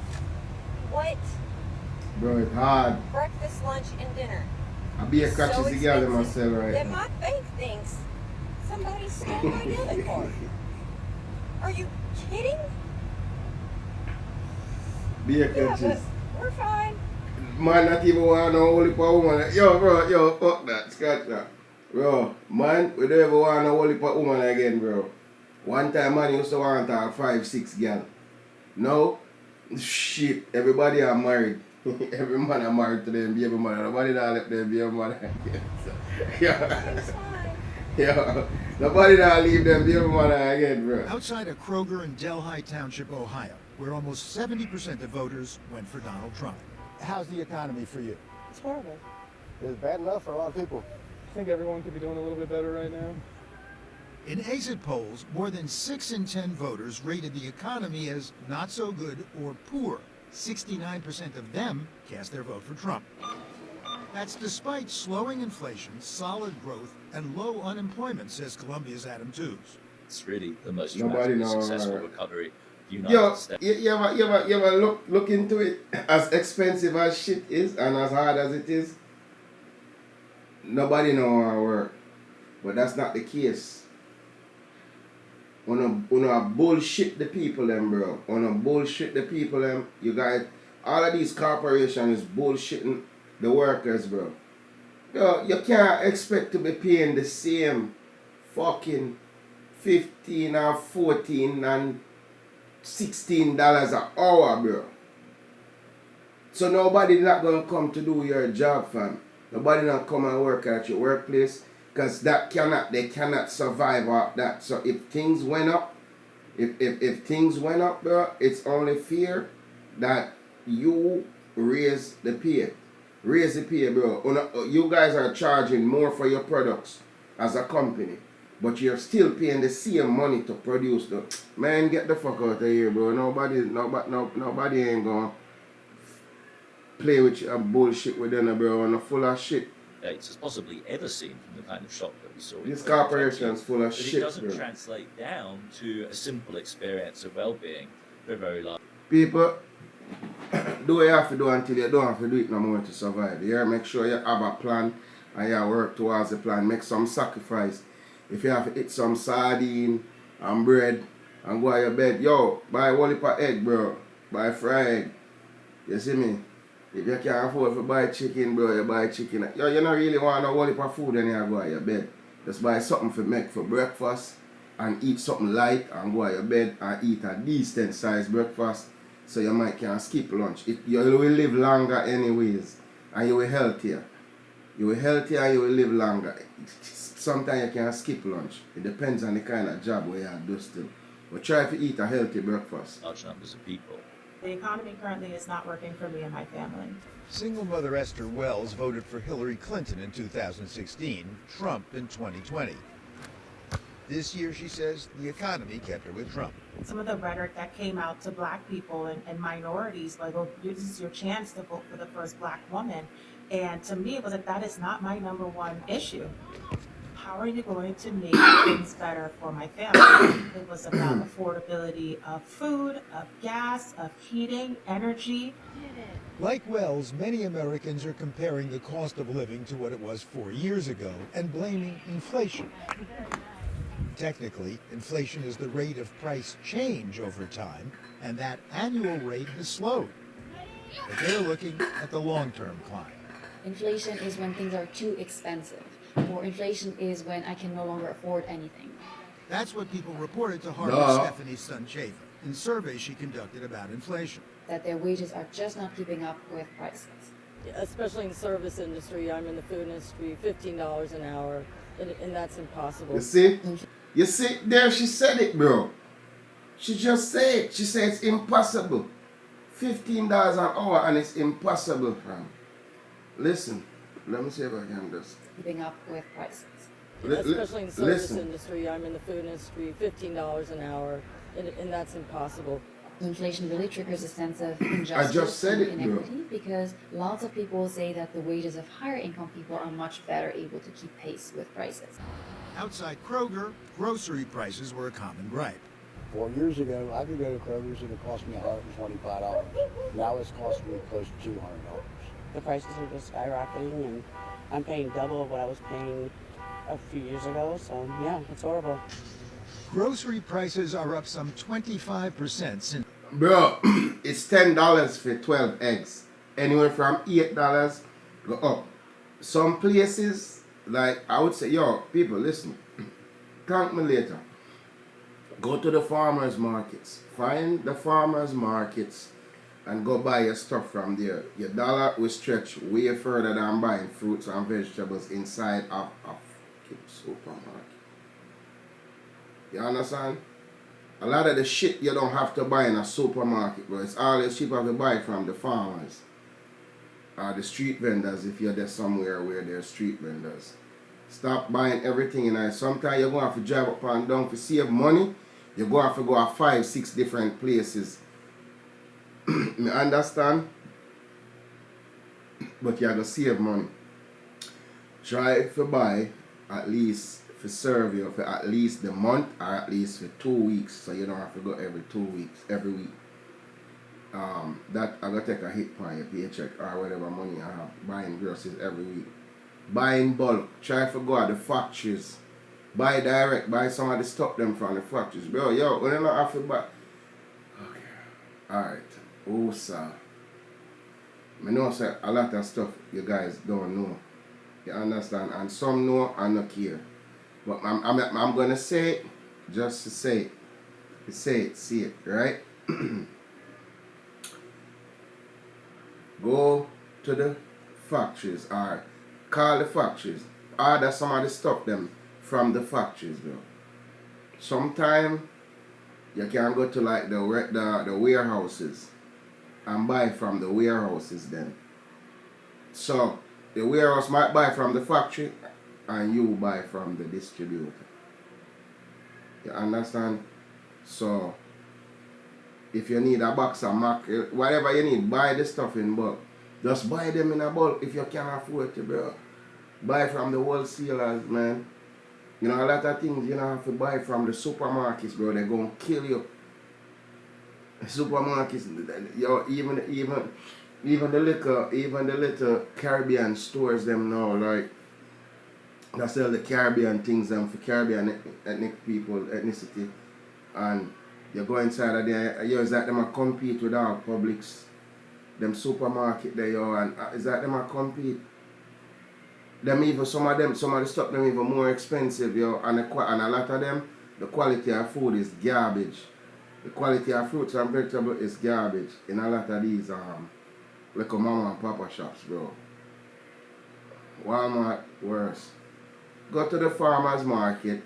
Bro, it's hard. Breakfast, lunch, and dinner. I be a catches together myself right that now. my bank thinks somebody stole my debit card. Are you kidding? Be a catches. We're fine. Man, not even want no holy power woman. Yo, bro, fuck that. Scratch that. Bro, man, we don't ever want no holy power woman again, bro. One time, man, used to want 5, 6 girl. No, shit, everybody are married. Every man are married to them baby mother. Nobody not left them baby mother. Yeah. Nobody not leave them baby mother again, bro. Outside of Kroger in Delhi Township, Ohio, where almost 70% of voters went for Donald Trump. How's the economy for you? It's horrible. It's bad enough for a lot of people. I think everyone could be doing a little bit better right now. In exit polls, more than 6 in 10 voters rated the economy as not so good or poor. 69% of them cast their vote for Trump. That's despite slowing inflation, solid growth, and low unemployment, says Columbia's Adam Tooze. It's really the most Nobody dramatically knows. successful recovery of the Yo, United States. you ever look into it? As expensive as shit is and as hard as it is, nobody know how it work. But that's not the case. Wanna bullshit the people them, bro. Wanna bullshit the people them. You got all of these corporations is bullshitting the workers, bro. Yo, you can't expect to be paying the same fucking 15 or 14 and $16 an hour, bro. So nobody not gonna come to do your job, fam. Nobody not come and work at your workplace, because they cannot survive off that. So if things went up, if things went up, bro, it's only fair that you raise the pay. Raise the pay, bro. You guys are charging more for your products as a company, but you're still paying the same money to produce them. Man, get the fuck out of here, bro. Nobody ain't gonna play with you and bullshit with them, bro. And full of shit. As possibly ever seen from the kind of shock that we saw. This corporation's full of but shit, it doesn't bro. translate down to a simple experience of well-being for a very large. People, do what you have to do until you don't have to do it no more to survive. You make sure you have a plan and you work towards the plan. Make some sacrifice. If you have to eat some sardine and bread and go to your bed, yo, buy a whole heap of egg, bro. Buy fried egg. You see me? If you can't afford to buy chicken, bro, you buy chicken. Yo, you don't really want a whole heap of food when you go to your bed. Just buy something to make for breakfast and eat something light and go to your bed and eat a decent sized breakfast so you might can skip lunch. You will live longer anyways and you will healthier. You will healthier and you will live longer. Sometimes you can skip lunch. It depends on the kind of job where you do still. But try to eat a healthy breakfast. Large numbers of people. The economy currently is not working for me and my family. Single mother Esther Wells voted for Hillary Clinton in 2016, Trump in 2020. This year, she says, the economy kept her with Trump. Some of the rhetoric that came out to black people and minorities, like, oh, this is your chance to vote for the first black woman. And to me, it was like, that is not my number one issue. How are you going to make things better for my family? It was about affordability of food, of gas, of heating, energy. Like Wells, many Americans are comparing the cost of living to what it was 4 years ago and blaming inflation. Technically, inflation is the rate of price change over time, and that annual rate has slowed. But they're looking at the long-term climb. Inflation is when things are too expensive, or inflation is when I can no longer afford anything. That's what people reported to Harvard's Stephanie Sun-Chafer in surveys she conducted about inflation. That their wages are just not keeping up with prices. Especially in the service industry, I'm in the food industry, $15 an hour, and that's impossible. You see? You see, there she said it, bro. She just said it. She said it's impossible. $15 an hour and it's impossible, fam. Listen, let me see if I can just. Keeping up with prices. Especially in the service industry, I'm in the food industry, $15 an hour, and that's impossible. Inflation really triggers a sense of injustice I just said and it, bro. inequity because lots of people say that the wages of higher income people are much better able to keep pace with prices. Outside Kroger, grocery prices were a common gripe. 4 years ago, I could go to Kroger's and it cost me $125. Now it's costing me close to $200. The prices are just skyrocketing, and I'm paying double of what I was paying a few years ago, so yeah, it's horrible. Grocery prices are up some 25% since. Bro, it's $10 for 12 eggs. Anywhere from $8 go up. Some places, like I would say, yo, people, listen. Thank me later. Go to the farmers markets. Find the farmers markets and go buy your stuff from there. Your dollar will stretch way further than buying fruits and vegetables inside of a supermarket. You understand? A lot of the shit you don't have to buy in a supermarket, bro. It's always cheaper to buy from the farmers. Or the street vendors if you're there somewhere where there's street vendors. Stop buying everything. And sometimes you're going to have to drive up and down to save money. You're going to have to go to 5, 6 different places. Me understand? But you're going to save money. Try to buy at least for serve you for at least the month or at least for 2 weeks. So you don't have to go every 2 weeks, every week. That I gotta take a hit on your paycheck or whatever money I have buying groceries every week. Buy in bulk. Try to go at the factories. Buy direct. Buy some of the stuff them from the factories. Bro, yo, when you not have to buy. Okay. Alright. Oh, sir. I know sir, a lot of stuff you guys don't know. You understand? And some know and not care. But I'm gonna say it just to say it. To say it, see it, right? Go to the factories or call the factories. Order some of the stuff them from the factories, bro. Sometimes you can go to like the warehouses and buy from the warehouses then. So the warehouse might buy from the factory and you buy from the distributor. You understand? So if you need a box of mac, whatever you need, buy the stuff in bulk. Just buy them in a bulk if you can afford to, bro. Buy from the wholesalers, man. You know, a lot of things you don't have to buy from the supermarkets, bro. They're gonna kill you. The supermarkets, yo, even the little Caribbean stores them now, like they sell the Caribbean things them for Caribbean ethnic people, ethnicity, and you go inside of there, yo, is that them a compete with our Publix, them supermarket there, yo, and is that them a compete? Them even some of the stuff them even more expensive, yo, and a lot of them, the quality of food is garbage. The quality of fruits and vegetables is garbage in a lot of these little mama and papa shops, bro. Walmart worse. Go to the farmer's market,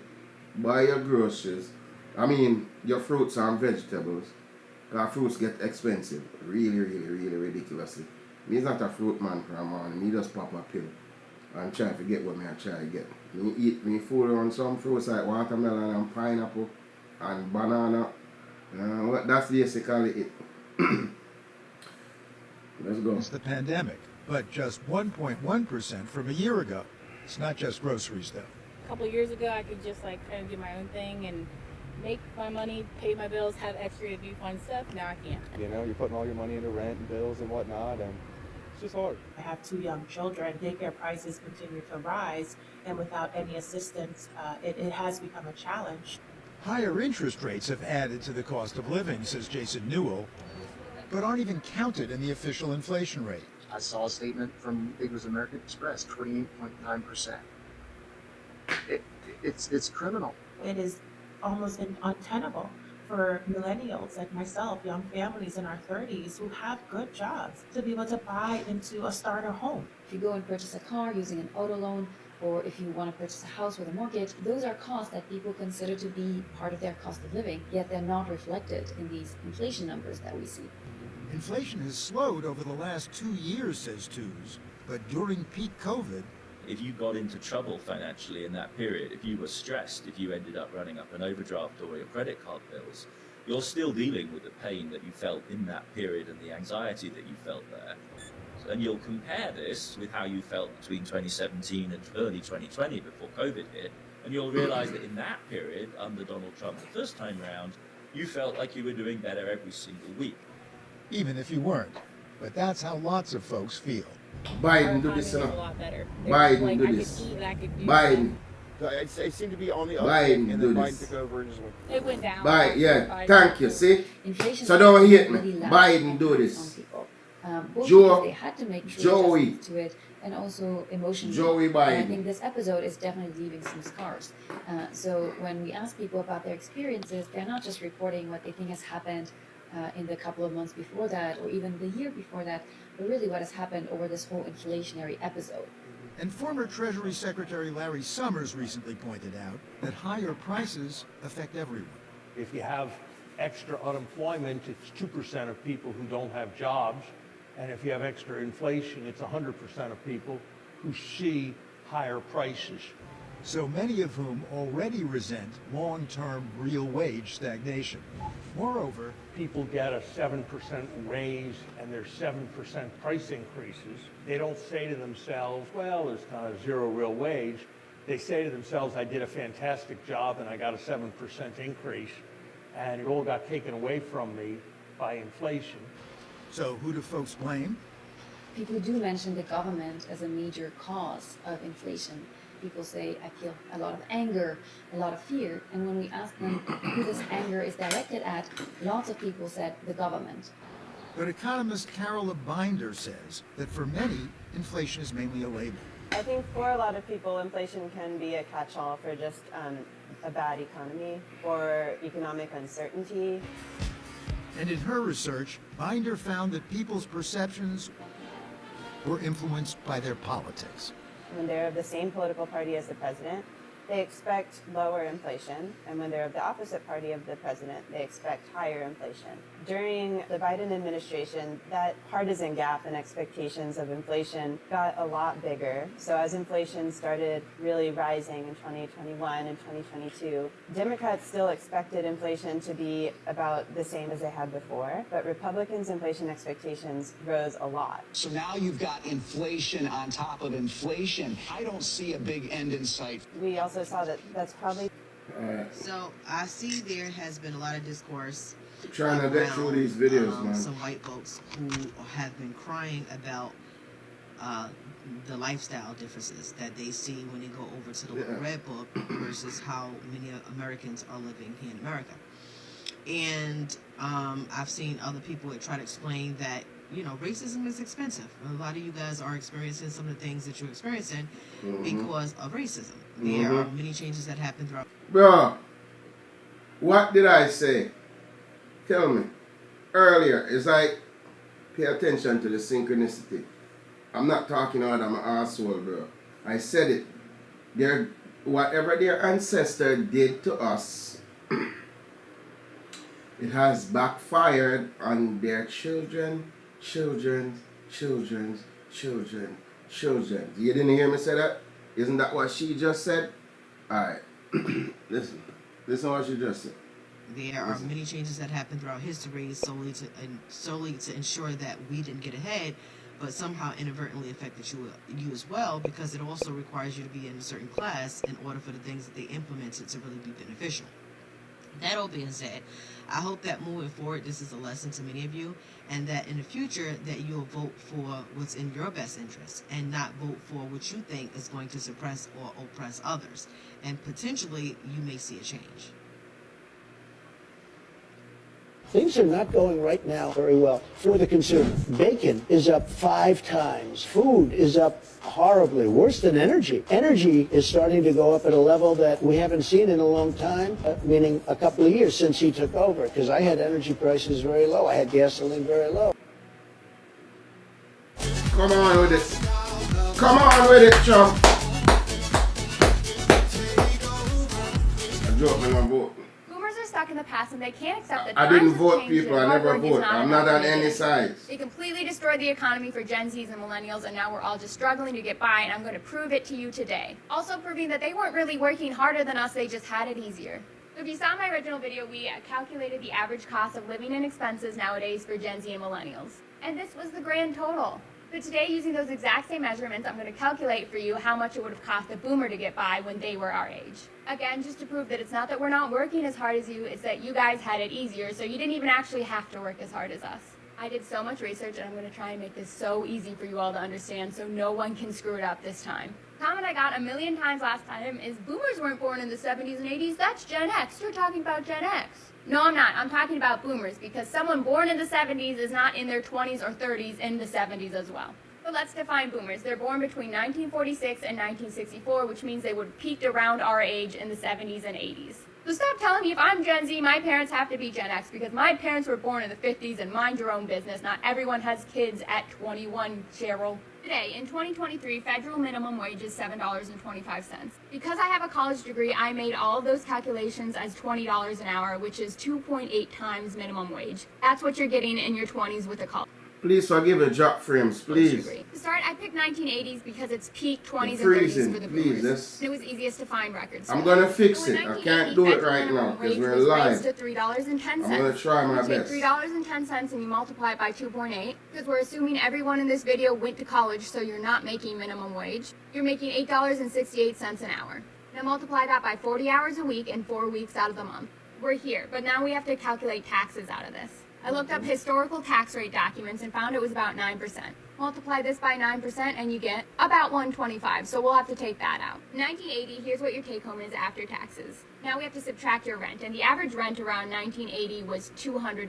buy your groceries. I mean, your fruits and vegetables. Because fruits get expensive. Really, really, really ridiculously. Me's not a fruit man for a morning. Me just pop a pill and try to get what I try to get. Me fool on some fruits like watermelon and pineapple and banana. That's basically it. Let's go. It's the pandemic, but just 1.1% from a year ago. It's not just groceries, though. A couple of years ago, I could just like kind of do my own thing and make my money, pay my bills, have extra to do fun stuff. Now I can't. You know, you're putting all your money into rent and bills and whatnot, and it's just hard. I have 2 young children. Daycare prices continue to rise, and without any assistance, it has become a challenge. Higher interest rates have added to the cost of living, says Jason Newell, but aren't even counted in the official inflation rate. I saw a statement from, I think it was American Express, 28.9%. It's criminal. It is almost untenable for millennials like myself, young families in our 30s who have good jobs, to be able to buy into a starter home. If you go and purchase a car using an auto loan, or if you want to purchase a house with a mortgage, those are costs that people consider to be part of their cost of living, yet they're not reflected in these inflation numbers that we see. Inflation has slowed over the last 2 years, says Tews, but during peak COVID, if you got into trouble financially in that period, if you were stressed, if you ended up running up an overdraft or your credit card bills, you're still dealing with the pain that you felt in that period and the anxiety that you felt there. And you'll compare this with how you felt between 2017 and early 2020 before COVID hit, and you'll realize that in that period, under Donald Trump the first time around, you felt like you were doing better every single week. even if you weren't. But that's how lots of folks feel. Biden do this, Biden do this. Biden. It seemed to be on the uptick, Biden and do then Biden this. took over and just went. It went down. Biden, yeah. Biden. Thank you. See. Inflation So don't hate me. really Biden do this. Both Joe, because they had to make true Joey. adjustments to it, and also emotionally. Joey And I Biden. think this episode is definitely leaving some scars. So when we ask people about their experiences, they're not just reporting what they think has happened in the couple of months before that, or even the year before that, but really what has happened over this whole inflationary episode. And former Treasury Secretary Larry Summers recently pointed out that higher prices affect everyone. If you have extra unemployment, it's 2% of people who don't have jobs. And if you have extra inflation, it's 100% of people who see higher prices. so many of whom already resent long-term real wage stagnation. Moreover, People get a 7% raise and there's 7% price increases. They don't say to themselves, well, there's kind of zero real wage. They say to themselves, I did a fantastic job and I got a 7% increase, and it all got taken away from me by inflation. so who do folks blame? People do mention the government as a major cause of inflation. People say, I feel a lot of anger, a lot of fear. And when we ask them who this anger is directed at, lots of people said the government. But economist Carola Binder says that for many, inflation is mainly a label. I think for a lot of people, inflation can be a catch-all for just a bad economy or economic uncertainty. And in her research, Binder found that people's perceptions were influenced by their politics. When they're of the same political party as the president, they expect lower inflation. And when they're of the opposite party of the president, they expect higher inflation. During the Biden administration, that partisan gap in expectations of inflation got a lot bigger. So as inflation started really rising in 2021 and 2022, Democrats still expected inflation to be about the same as they had before, but Republicans' inflation expectations rose a lot. So now you've got inflation on top of inflation. I don't see a big end in sight. We also saw that that's probably... So I see there has been a lot of discourse Trying to get through these videos, man. some white folks who have been crying about the lifestyle differences that they see when they go over to the little red book versus how many Americans are living here in America. And I've seen other people that try to explain that, you know, racism is expensive. A lot of you guys are experiencing some of the things that you're experiencing because of racism. There are many changes that happen throughout. Bro, what did I say? Tell me. Earlier, it's like, pay attention to the synchronicity. I'm not talking out of my arsehole, bro. I said it. Whatever their ancestor did to us, it has backfired on their children, children's, children's, children, children. You didn't hear me say that? Isn't that what she just said? Alright. Listen to what she just said. There are many changes that happened throughout history solely to ensure that we didn't get ahead, but somehow inadvertently affected you as well, because it also requires you to be in a certain class in order for the things that they implemented to really be beneficial. That all being said, I hope that moving forward, this is a lesson to many of you, and that in the future that you'll vote for what's in your best interest and not vote for what you think is going to suppress or oppress others. And potentially, you may see a change. Things are not going right now very well for the consumer. Bacon is up 5 times. Food is up horribly, worse than energy. Energy is starting to go up at a level that we haven't seen in a long time, meaning a couple of years since he took over, because I had energy prices very low. I had gasoline very low. Come on with it. Come on with it, chump. I dropped my vote. Boomers are stuck in the past and they can't accept that I didn't vote, people. I never vote. I'm not on any sides. They completely destroyed the economy for Gen Zs and millennials, and now we're all just struggling to get by, and I'm going to prove it to you today. Also proving that they weren't really working harder than us, they just had it easier. So if you saw my original video, we calculated the average cost of living and expenses nowadays for Gen Z and millennials. And this was the grand total. But today, using those exact same measurements, I'm going to calculate for you how much it would have cost a boomer to get by when they were our age. Again, just to prove that it's not that we're not working as hard as you, it's that you guys had it easier, so you didn't even actually have to work as hard as us. I did so much research, and I'm going to try and make this so easy for you all to understand so no one can screw it up this time. The comment I got a million times last time is, boomers weren't born in the 70s and 80s, that's Gen X. You're talking about Gen X. No, I'm not. I'm talking about boomers, because someone born in the 70s is not in their 20s or 30s in the 70s as well. So let's define boomers. They're born between 1946 and 1964, which means they would have peaked around our age in the 70s and 80s. So stop telling me if I'm Gen Z, my parents have to be Gen X, because my parents were born in the 50s and mind your own business. Not everyone has kids at 21, Cheryl. Today, in 2023, federal minimum wage is $7.25. Because I have a college degree, I made all of those calculations as $20 an hour, which is 2.8 times minimum wage. That's what you're getting in your 20s with a college. Please forgive the drop frames, please. To start, I picked 1980s because it's peak 20s and 30s Freezing, for the please. boomers. It was easiest to find records. I'm gonna fix So in it. I can't do it right now because we're live. To $3.10. I'm gonna try my best. You take $3.10 and you multiply it by 2.8 because we're assuming everyone in this video went to college, so you're not making minimum wage. You're making $8.68 an hour. Now multiply that by 40 hours a week and 4 weeks out of the month. We're here, but now we have to calculate taxes out of this. I looked up historical tax rate documents and found it was about 9%. Multiply this by 9% and you get about 125, so we'll have to take that out. 1980, here's what your take home is after taxes. Now we have to subtract your rent, and the average rent around 1980 was $200.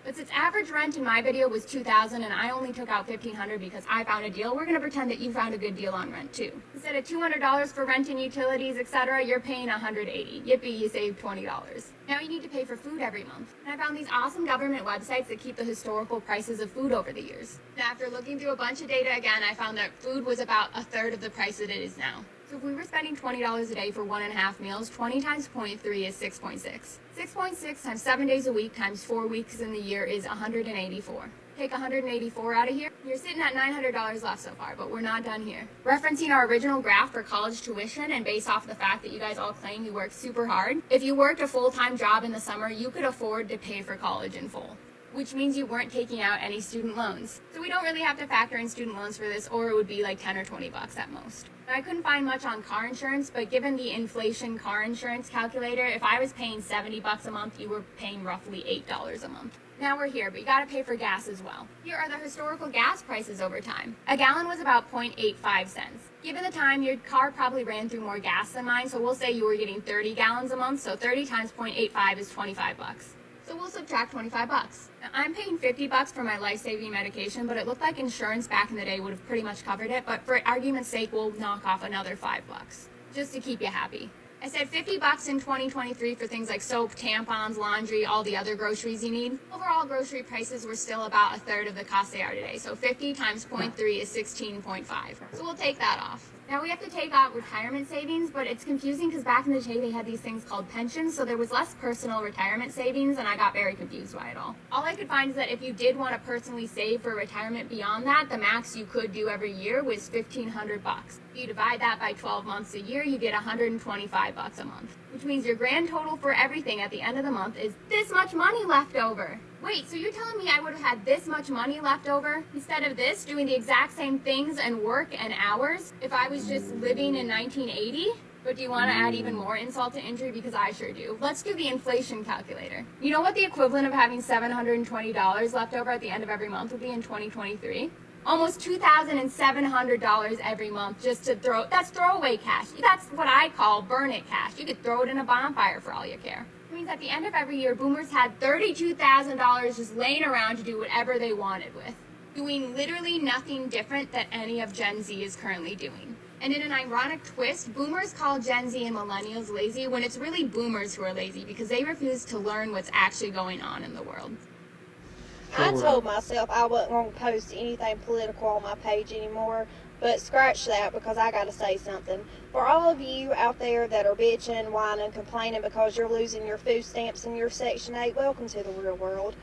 But since average rent in my video was $2,000 and I only took out $1,500 because I found a deal, we're gonna pretend that you found a good deal on rent too. Instead of $200 for rent and utilities, etc., you're paying $180. Yippee, you saved $20. Now you need to pay for food every month. And I found these awesome government websites that keep the historical prices of food over the years. Now after looking through a bunch of data again, I found that food was about a third of the price that it is now. So if we were spending $20 a day for 1.5 meals, 20 times 0.3 is 6.6. 6.6 times 7 days a week times 4 weeks in the year is 184. Take 184 out of here, you're sitting at $900 left so far, but we're not done here. Referencing our original graph for college tuition and based off the fact that you guys all claim you work super hard, if you worked a full-time job in the summer, you could afford to pay for college in full, which means you weren't taking out any student loans. So we don't really have to factor in student loans for this, or it would be like 10 or 20 bucks at most. Now, I couldn't find much on car insurance, but given the inflation car insurance calculator, if I was paying 70 bucks a month, you were paying roughly $8 a month. Now we're here, but you gotta pay for gas as well. Here are the historical gas prices over time. A gallon was about 0.85 cents. Given the time, your car probably ran through more gas than mine, so we'll say you were getting 30 gallons a month, so 30 times 0.85 is 25 bucks. So we'll subtract 25 bucks. Now, I'm paying 50 bucks for my life-saving medication, but it looked like insurance back in the day would have pretty much covered it, but for argument's sake, we'll knock off another 5 bucks, just to keep you happy. I said 50 bucks in 2023 for things like soap, tampons, laundry, all the other groceries you need. Overall, grocery prices were still about a third of the cost they are today, so 50 times 0.3 is 16.5. So we'll take that off. Now we have to take out retirement savings, but it's confusing because back in the day they had these things called pensions, so there was less personal retirement savings, and I got very confused by it all. All I could find is that if you did want to personally save for retirement beyond that, the max you could do every year was $1,500 bucks. If you divide that by 12 months a year, you get 125 bucks a month, which means your grand total for everything at the end of the month is this much money left over. Wait, so you're telling me I would have had this much money left over instead of this, doing the exact same things and work and hours if I was just living in 1980? But do you want to add even more insult to injury? Because I sure do. Let's do the inflation calculator. You know what the equivalent of having $720 left over at the end of every month would be in 2023? Almost $2,700 every month just to throw. That's throwaway cash. That's what I call burn it cash. You could throw it in a bonfire for all you care. It means at the end of every year, boomers had $32,000 just laying around to do whatever they wanted with, doing literally nothing different that any of Gen Z is currently doing. And in an ironic twist, boomers call Gen Z and millennials lazy when it's really boomers who are lazy because they refuse to learn what's actually going on in the world. I told myself I wasn't going to post anything political on my page anymore, but scratch that because I got to say something. For all of you out there that are bitching, whining, complaining because you're losing your food stamps and your Section 8, welcome to the real world.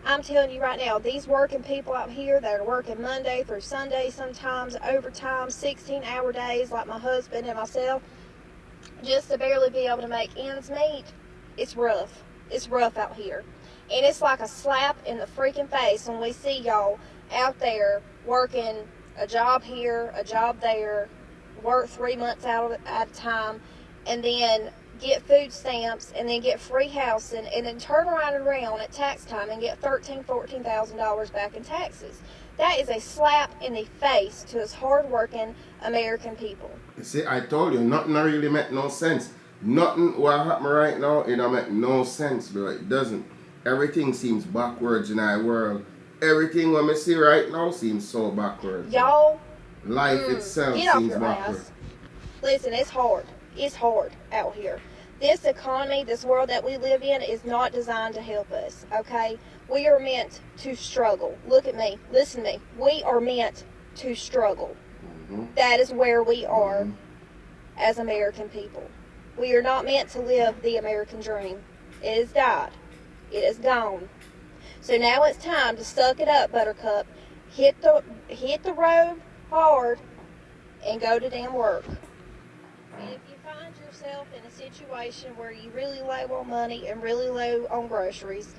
I'm telling you right now, these working people out here that are working Monday through Sunday, sometimes overtime, 16-hour days like my husband and myself, just to barely be able to make ends meet, it's rough. It's rough out here. And it's like a slap in the freaking face when we see y'all out there working a job here, a job there, work 3 months out at a time, and then get food stamps, and then get free housing, and then turn around at tax time and get $13,000, $14,000 back in taxes. That is a slap in the face to us hard-working American people. You see, I told you, nothing really make no sense. Nothing what happened right now, it don't make no sense, bro. It doesn't. Everything seems backwards in our world. Everything what I see right now seems so backwards. Y'all, life itself seems backwards. Listen, it's hard. It's hard out here. This economy, this world that we live in is not designed to help us, okay? We are meant to struggle. Look at me. Listen to me. We are meant to struggle. That is where we are as American people. We are not meant to live the American dream. It has died. It is gone. So now it's time to suck it up, Buttercup. Hit the road hard and go to damn work. And if you find yourself in a situation where you really low on money and really low on groceries,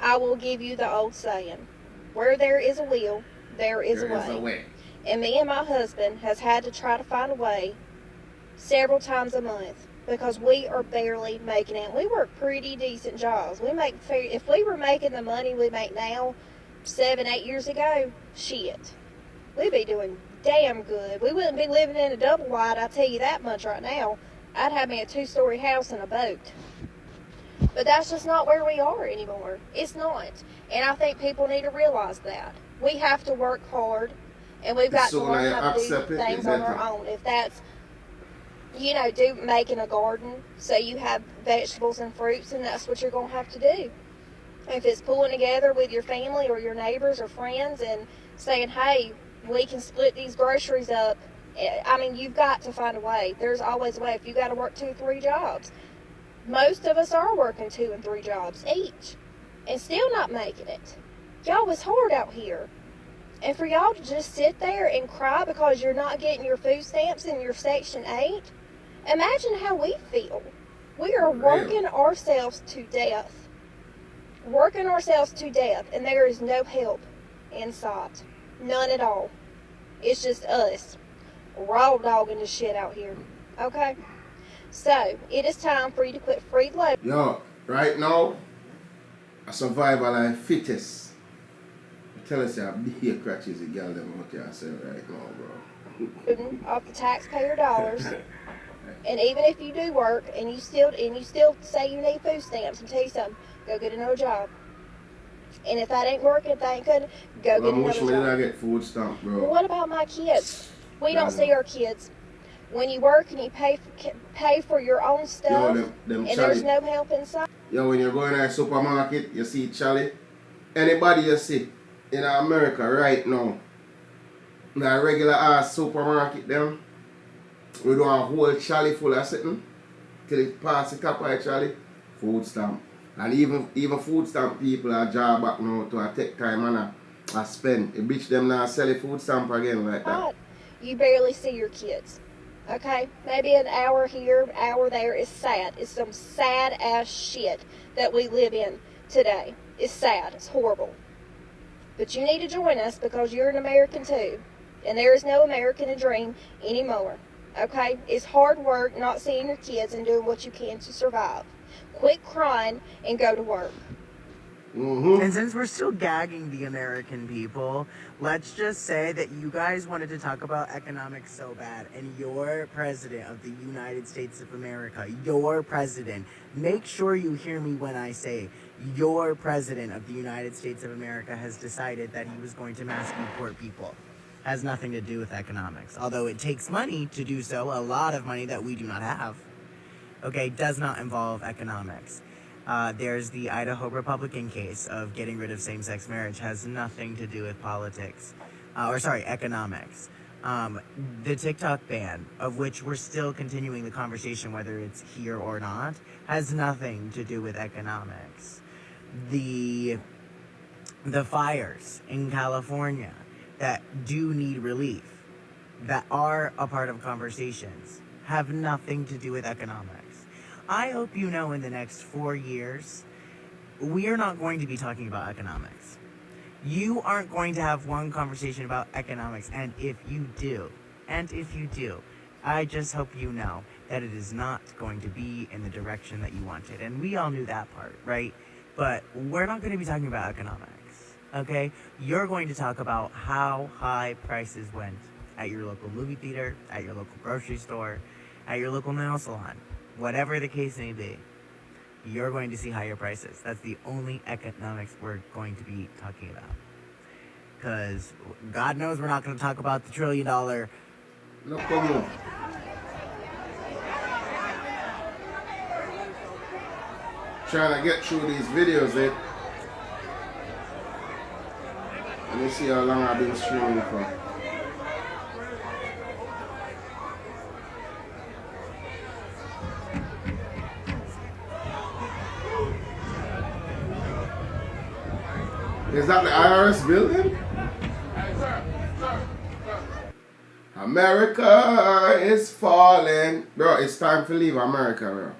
I will give you the old saying, where there is a will, there is a way. And me and my husband has had to try to find a way several times a month because we are barely making it. We work pretty decent jobs. If we were making the money we make now 7-8 years ago, shit, we'd be doing damn good. We wouldn't be living in a double wide, I'll tell you that much right now. I'd have me a 2-story house and a boat. But that's just not where we are anymore. It's not. And I think people need to realize that. We have to work hard, and we've got to learn how to do things on our own. If that's, making a garden so you have vegetables and fruits, and that's what you're going to have to do. If it's pulling together with your family or your neighbors or friends and saying, hey, we can split these groceries up. I mean, you've got to find a way. There's always a way. If you got to work 2-3 jobs, most of us are working 2 and 3 jobs each and still not making it. Y'all, it's hard out here. And for y'all to just sit there and cry because you're not getting your food stamps in your Section 8, imagine how we feel. We are working ourselves to death. Working ourselves to death, and there is no help in sight. None at all. It's just us raw dogging the shit out here. Okay? So, it is time for you to quit freeloading. Yo, right now, a survival life fittest. I tell us that be a crutches a girl them out there say right now, bro. Off the taxpayer dollars. And even if you do work and you still say you need food stamps, and tell you something, go get another job. And if that ain't working, if that ain't good, go get another job. I get food stamp, bro. Well, what about my kids? We don't see our kids. When you work and you pay for your own stuff, and there's no help inside. Yo, when you're going to a supermarket, you see Charlie. Anybody you see in America right now, in a regular ass supermarket, them, we do a whole Charlie full of something till it pass the top of Charlie, food stamp. And even food stamp people are job back now to take time and a spend. A bitch them now sell a food stamp again like that. You barely see your kids. Okay? Maybe an hour here, hour there. Is sad. It's some sad ass shit that we live in today. It's sad. It's horrible. But you need to join us because you're an American too. And there is no American dream anymore. Okay? It's hard work not seeing your kids and doing what you can to survive. Quit crying and go to work. And since we're still gagging the American people, let's just say that you guys wanted to talk about economics so bad, and your president of the United States of America, your president, make sure you hear me when I say your president of the United States of America has decided that he was going to mass deport people. Has nothing to do with economics. Although it takes money to do so, a lot of money that we do not have. Okay, does not involve economics. There's the Idaho Republican case of getting rid of same-sex marriage. Has nothing to do with politics. Economics. The TikTok ban, of which we're still continuing the conversation whether it's here or not, has nothing to do with economics. The fires in California that do need relief, that are a part of conversations, have nothing to do with economics. I hope you know in the next 4 years, we are not going to be talking about economics. You aren't going to have one conversation about economics, and if you do, I just hope you know that it is not going to be in the direction that you wanted. And we all knew that part, right? But we're not going to be talking about economics, okay? You're going to talk about how high prices went at your local movie theater, at your local grocery store, at your local nail salon. Whatever the case may be, you're going to see higher prices. That's the only economics we're going to be talking about. Because God knows we're not going to talk about the $1 trillion. No problem. Trying to get through these videos, Let me see how long I've been streaming for. Is that the IRS building? America is falling. Bro, it's time to leave America, bro. I'm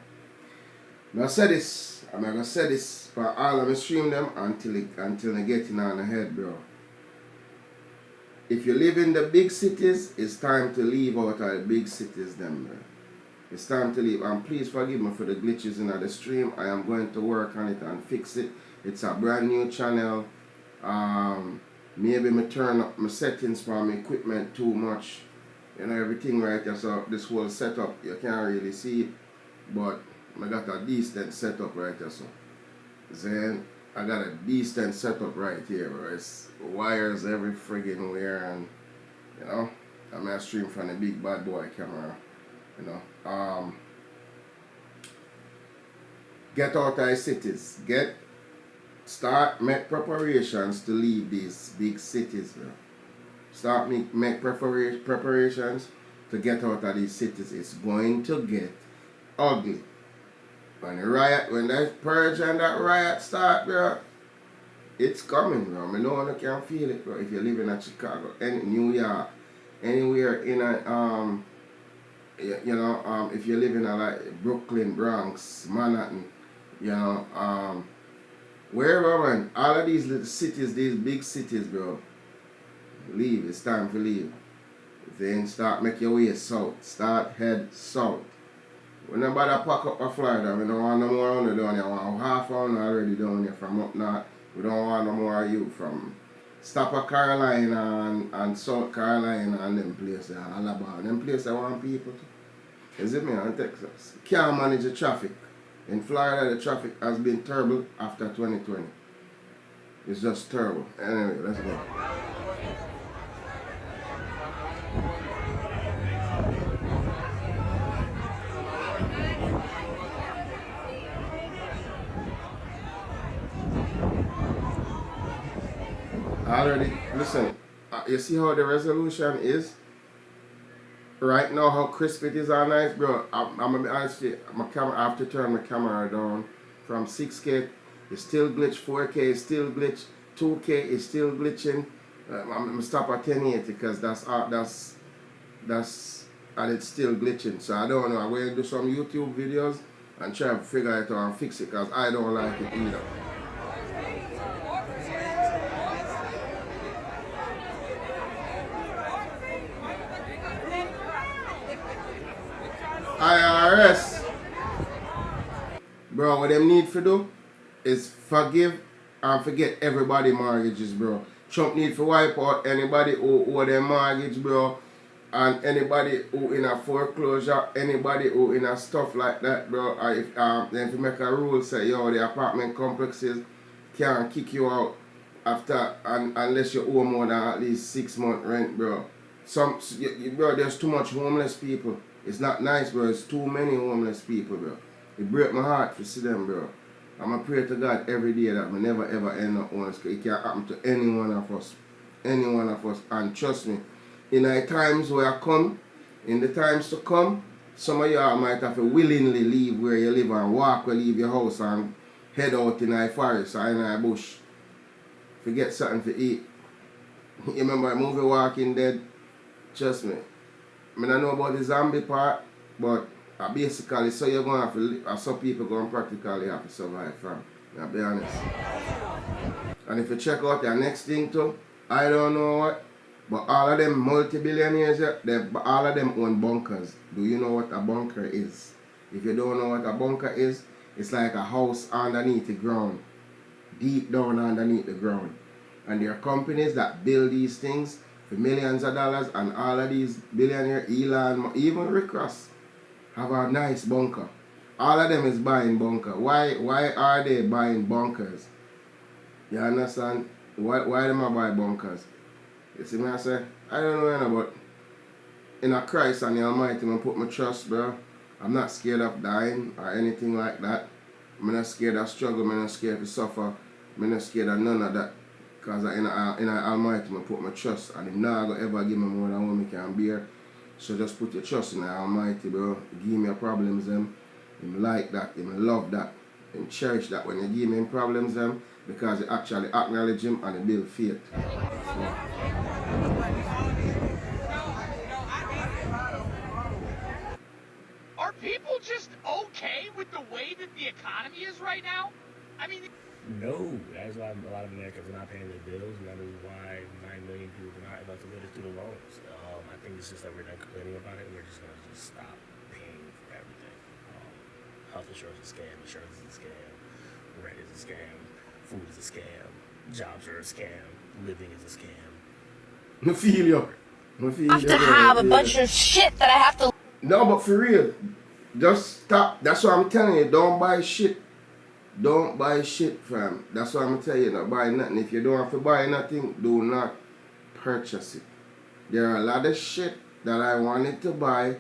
gonna say this. I'm gonna say this for all of them stream them until they get in on the head, bro. If you live in the big cities, it's time to leave out of the big cities, them, bro. It's time to leave. And please forgive me for the glitches in the stream. I am going to work on it and fix it. It's a brand new channel. Maybe me turn up my settings for my equipment too much. You know, everything right here. So this whole setup, you can't really see it. But I got a decent setup right here. So then I got a decent setup right here. Where it's wires every friggin' where. And, you know, I'm going to stream from the big bad boy camera. You know, get out of the cities. Start make preparations to leave these big cities, bro. Start make preparations to get out of these cities. It's going to get ugly. When that purge and that riot start, bro, it's coming, bro. I know one can feel it, bro. If you're living in Chicago, New York, anywhere in a if you're living in like Brooklyn, Bronx, Manhattan, you know, wherever, man, all of these little cities, these big cities, bro, leave. It's time to leave. Then start make your way south. Start head south. When nobody pack up a Florida, we don't want no more on down here. We want half on already down here from up north. We don't want no more of you from Stop Carolina and South Carolina and them places, Alabama. Them places I want people to. Is it me in Texas? Can't manage the traffic. In Florida, the traffic has been terrible after 2020. It's just terrible. Anyway, let's go. Already, listen, you see how the resolution is? Right now, how crisp it is and nice, bro. I'm gonna be honest with you, I have to turn my camera down from 6K. It's still glitch, 4K is still glitch, 2K is still glitching. I'm gonna stop at 1080 because that's and it's still glitching. So I don't know. I'm going to do some YouTube videos and try to figure it out and fix it because I don't like it either. IRS. Bro, what them need to do is forgive and forget everybody mortgages, bro. Trump need to wipe out anybody who owe their mortgage, bro. And anybody who in a foreclosure, anybody who in a stuff like that, bro. If you make a rule say, yo, the apartment complexes can't kick you out after unless you owe more than at least 6 months rent, bro. Bro, there's too much homeless people. It's not nice, bro. It's too many homeless people, bro. It breaks my heart to see them, bro. I'm going to pray to God every day that I never ever end up homeless. It can't happen to any one of us. Any one of us. And trust me, in the times where I come, in the times to come, some of y'all might have to willingly leave where you live and walk or leave your house and head out in the forest or in the bush. Forget something to eat. You remember the movie Walking Dead? Trust me. I don't know about the zombie part, but basically, so you're going to have to, some people going to practically have to survive from. I'll be honest. And if you check out the next thing too, I don't know what, but all of them multi-billionaires, all of them own bunkers. Do you know what a bunker is? If you don't know what a bunker is, it's like a house underneath the ground, deep down underneath the ground. And there are companies that build these things for millions of dollars, and all of these billionaires, Elon, even Rick Ross, have a nice bunker. All of them is buying bunker. Why are they buying bunkers? You understand? Why them buy bunkers? You see me I say? I don't know, but in a Christ and the Almighty, I put my trust, bro. I'm not scared of dying or anything like that. I'm not scared of struggle. I'm not scared to suffer. I'm not scared of none of that. Because in the Almighty, I put my trust. And He's not going to ever give me more than what I can bear. So just put your trust in the Almighty, bro. Give me your problems, them. Him like that. Him love that. and cherish that when you give him problems them because you actually acknowledge him and you build faith. Are people just okay with the way that the economy is right now? I mean, no, that's why a lot of Americans are not paying their bills, and that is why 9 million people are not able to pay their student loans. I think it's just that we're done complaining about it, and we're just going to just stop paying for everything. Health insurance is a scam, insurance is a scam, rent is a scam, food is a scam, jobs are a scam, living is a scam. I feel you. I have to have a bunch of shit that I have to. No, but for real, just stop. That's what I'm telling you. Don't buy shit. Don't buy shit, fam. That's what I'm telling you. Not buy nothing. If you don't have to buy nothing, do not purchase it. There are a lot of shit that I wanted to buy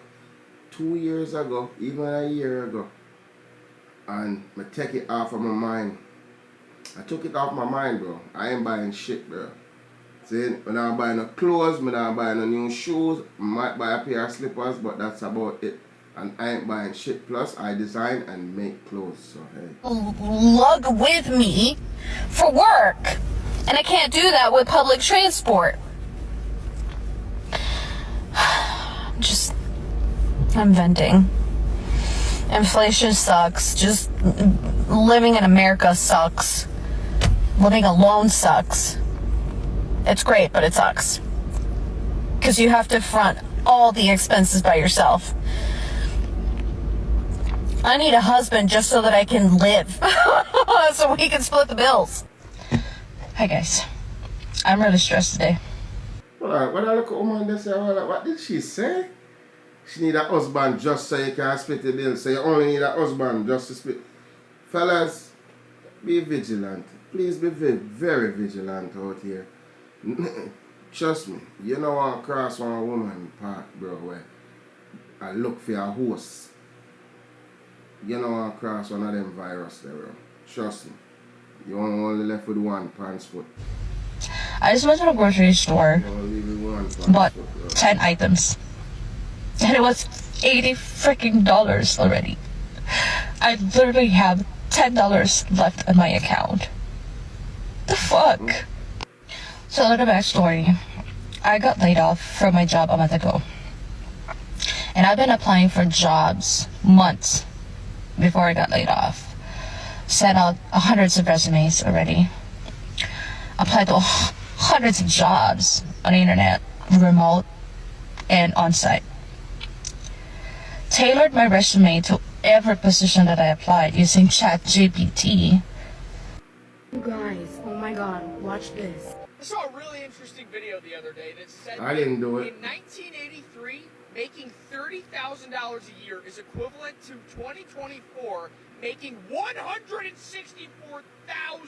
2 years ago, even a year ago, and I take it off of my mind. I took it off my mind, bro. I ain't buying shit, bro. See, when I'm buying no clothes, when I'm buying no new shoes, I might buy a pair of slippers, but that's about it. And I ain't buying shit. Plus, I design and make clothes, so hey. Lug with me for work, and I can't do that with public transport. I'm venting. Inflation sucks. Just living in America sucks. Living alone sucks. It's great, but it sucks. Because you have to front all the expenses by yourself. I need a husband just so that I can live. So we can split the bills. Hi guys. I'm really stressed today. Well, when I look at woman, they say, well, what did she say? She need a husband just so you can split the bill. So you only need a husband just to split. Fellas, be vigilant. Please be very vigilant out here. Trust me, you know I cross one woman path, bro, where I look for a horse. You know I cross one of them virus there, bro. Trust me. You only left with one pants foot. I just went to the grocery store, bought 10 items, and it was $80 freaking already. I literally have $10 left in my account. The fuck? So a little backstory. I got laid off from my job a month ago. And I've been applying for jobs months before I got laid off. Sent out hundreds of resumes already. Applied to hundreds of jobs on the internet, remote and on-site. Tailored my resume to every position that I applied using ChatGPT. You guys, oh my god, watch this. I saw a really interesting video the other day that said I didn't do it. in 1983, making $30,000 a year is equivalent to 2024 making $164,000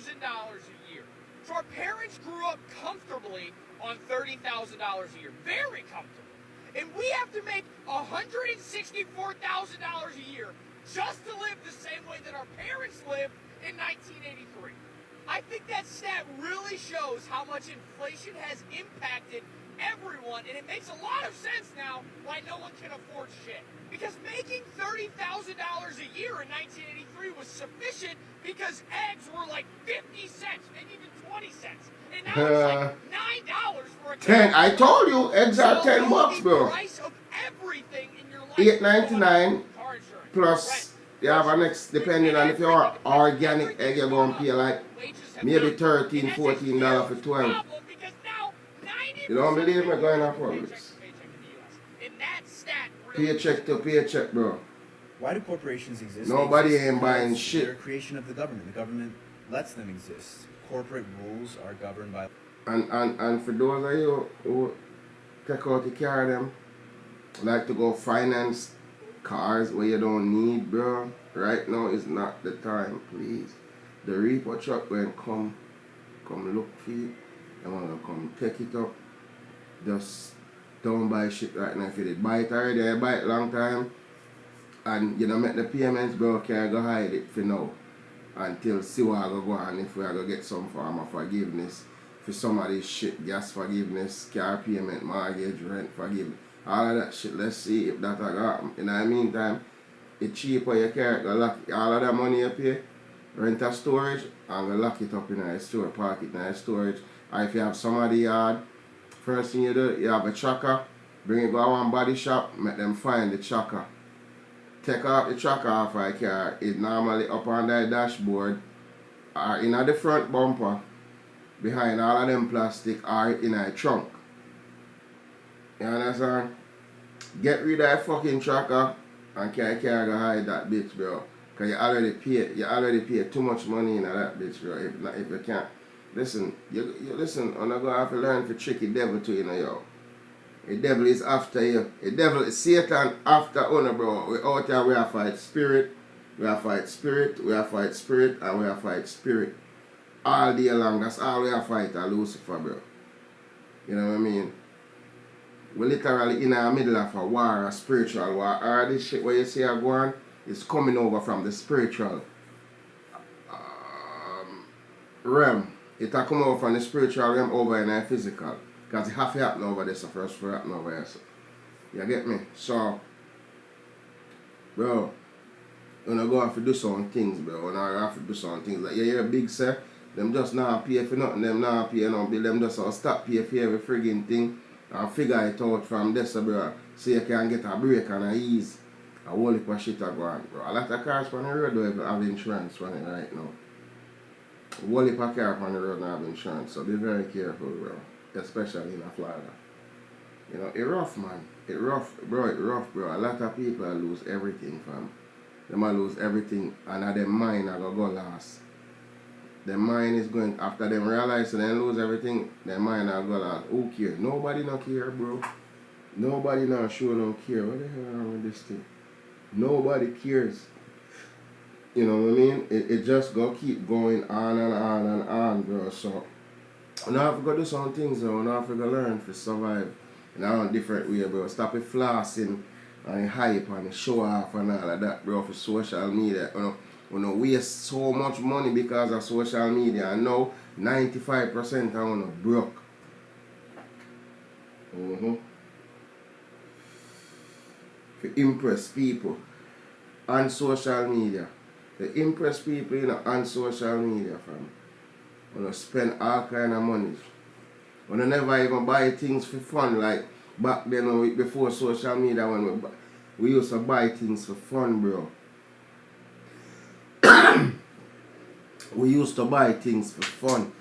a year. So our parents grew up comfortably on $30,000 a year, very comfortable. And we have to make $164,000 a year just to live the same way that our parents lived in 1983. I think that stat really shows how much inflation has impacted everyone, and it makes a lot of sense now why no one can afford shit. Because making $30,000 a year in 1983 was sufficient because eggs were like 50 cents, maybe even 20 cents. And now it's like $9 for a 10. I told you, eggs are $10, bro. price of everything in your life. $8.99 plus you have an next, depending on if you are organic egg, you're going to pay like maybe $13, $14 for 12. You don't believe me? Going off Publix. Paycheck to paycheck, bro. Why do corporations exist? Nobody ain't buying shit. They're a creation of the government. The government lets them exist. Corporate rules are governed by. And for those of you who take out the car, them like to go finance cars where you don't need, bro. Right now is not the time, please. The repo truck when come look for you. They wanna come take it up. Just don't buy shit right now. If you did buy it already, you buy it long time. And you don't make the payments, bro, can't go hide it for now. Until see what I go on, if we are going to get some form of forgiveness for some of this shit, gas forgiveness, car payment, mortgage, rent forgiveness, all of that shit. Let's see if that happen. In the meantime, it's cheaper you can't go lock all of that money you pay. rent a storage and go lock it up in a store, park it in a storage. Or if you have somebody yard, first thing you do, you have a tracker, bring it go to one body shop, make them find the tracker. Take off the tracker off a car, it normally up on the dashboard or in the front bumper behind all of them plastic or in a trunk. You understand? Get rid of that fucking tracker and can't go hide that bitch, bro. Cause you already pay too much money in that bitch, bro. If you can't. Listen, you listen, I'm not gonna have to learn to trick the devil too, yo. The devil is after you. The devil is Satan after honor, bro. We out here, we have fight spirit. We have fight spirit. We have fight spirit. And we have fight spirit. All day long. That's all we have fight at Lucifer, bro. You know what I mean? We're literally in the middle of a war, a spiritual war. All this shit where you see are going is coming over from the spiritual realm. It will come over from the spiritual realm over in the physical. Because it have to happen over there, so first for happen over here. So. You get me? So, bro, you're not going to have to do some things, bro. You're not have to do some things. Like, you're big, sir. Them just not pay for nothing. Them not pay no bill. Them just stop pay for every friggin' thing. And figure it out from this, bro. So you can get a break and a ease. A whole heap of shit are going, bro. A lot of cars on the road don't have insurance on it right now. A whole heap of cars on the road don't have insurance. So be very careful, bro. Especially in Florida. You know, it rough, man. It rough, bro. A lot of people lose everything, fam. They might lose everything, and their mind are gonna go lost. Their mind is going, after them realize they lose everything, their mind are gonna lost. Who cares? Nobody not care, bro. Nobody not sure don't care. What the hell wrong with this thing? Nobody cares. You know what I mean? It just gonna keep going on and on and on, bro. So we don't have to go do some things, though. We don't have to go learn to survive in a different way, bro. Stop it flossing and hype and show off and all of that, bro, for social media. We don't waste so much money because of social media. And now 95% are broke. To impress people on social media. To impress people, you know, on social media, fam. We spend all kind of money. We never even buy things for fun. Like back then, before social media, when we used to buy things for fun, bro. We used to buy things for fun.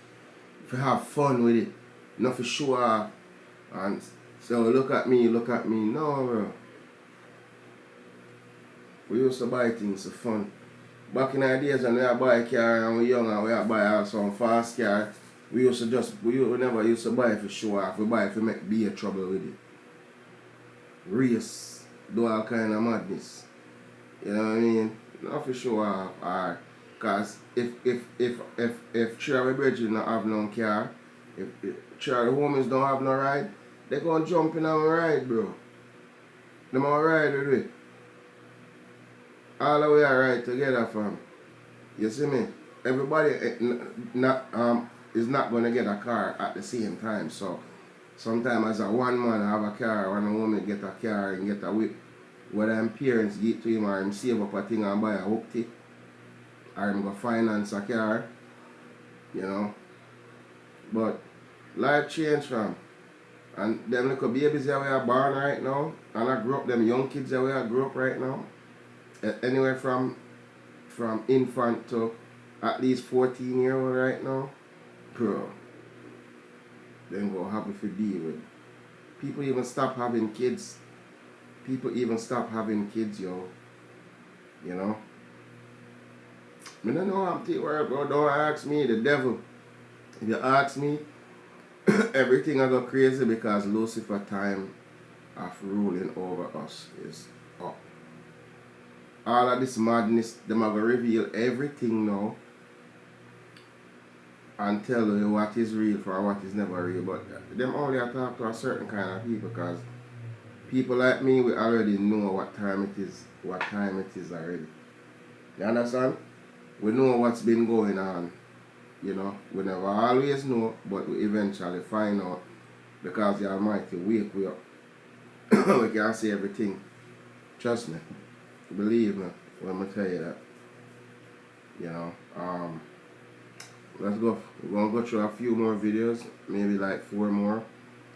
To have fun with it. Not for show off. And so look at me. No, bro. We used to buy things for fun. Back in the days when we had buy a car and we young and we had buy some fast car, we never used to buy for show off. We buy for make be a trouble with it. Race, do all kind of madness. You know what I mean? Not for show off. Or cause if Charlie Bridget don't have no car, if Charlie homies don't have no ride, they gonna jump in on a ride, bro. They gonna ride with it. All the way I ride together, fam. You see me? Everybody is not going to get a car at the same time. So sometimes as a one man have a car, one woman get a car and get a whip. Whether them parents give to him or him save up a thing and buy a hookty, or him go finance a car, you know. But life change, fam. And them little babies that we are born right now, and I grew up, them young kids that we are grew up right now, anywhere from infant to at least 14-year-old right now, bro, then go happy for deal with. People even stop having kids. Yo. You know? I don't know I'm too worried, bro. Don't ask me, the devil. If you ask me, everything I go crazy because Lucifer time of ruling over us is up. All of this madness, them are going to reveal everything now and tell you what is real for what is never real. But them only talk to a certain kind of people because people like me, we already know what time it is already. You understand? We know what's been going on. You know, we never always know, but we eventually find out because the Almighty wake we up. We can't see everything. Trust me. Believe me when I tell you that. You know, let's go. We're gonna go through a few more videos, maybe like 4 more,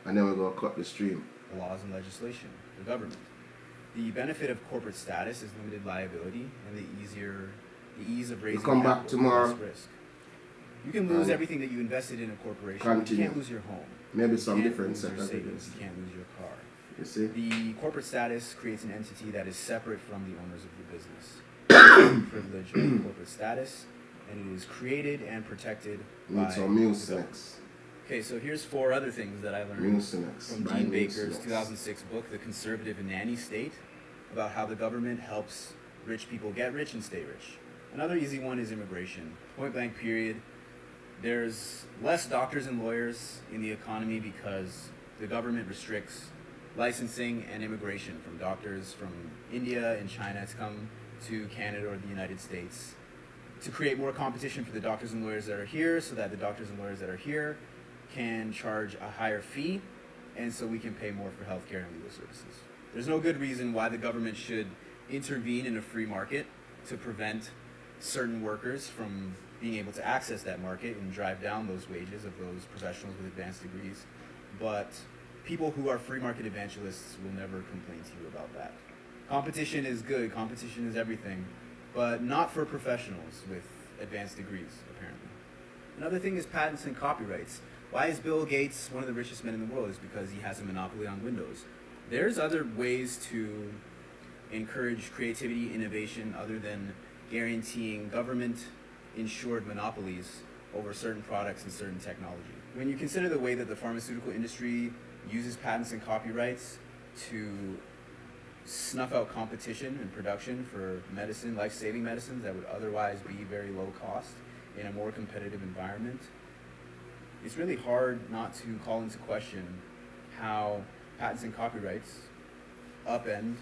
and then we're gonna cut the stream. Laws and legislation, the government. The benefit of corporate status is limited liability and the ease of raising come back capital tomorrow. with less risk. You can lose everything that you invested in a corporation. Continue. You can't lose your home. Maybe You some can't different lose your set of savings. videos. You can't lose your car. You see? The corporate status creates an entity that is separate from the owners of the business. Privilege of corporate status, and it is created and protected by some Mucinex. Okay, so here's 4 other things that I learned Mucinex. from Dean Baker's 2006 book, The Conservative and Nanny State, about how the government helps rich people get rich and stay rich. Another easy one is immigration. Point blank period. There's less doctors and lawyers in the economy because the government restricts licensing and immigration from doctors from India and China to come to Canada or the United States to create more competition for the doctors and lawyers that are here, so that the doctors and lawyers that are here can charge a higher fee, and so we can pay more for healthcare and legal services. There's no good reason why the government should intervene in a free market to prevent certain workers from being able to access that market and drive down those wages of those professionals with advanced degrees. But people who are free market evangelists will never complain to you about that. Competition is good, competition is everything, but not for professionals with advanced degrees, apparently. Another thing is patents and copyrights. Why is Bill Gates one of the richest men in the world? Is because he has a monopoly on Windows. There's other ways to encourage creativity, innovation, other than guaranteeing government-insured monopolies over certain products and certain technology. When you consider the way that the pharmaceutical industry uses patents and copyrights to snuff out competition and production for medicine, life-saving medicines that would otherwise be very low cost in a more competitive environment, it's really hard not to call into question how patents and copyrights upend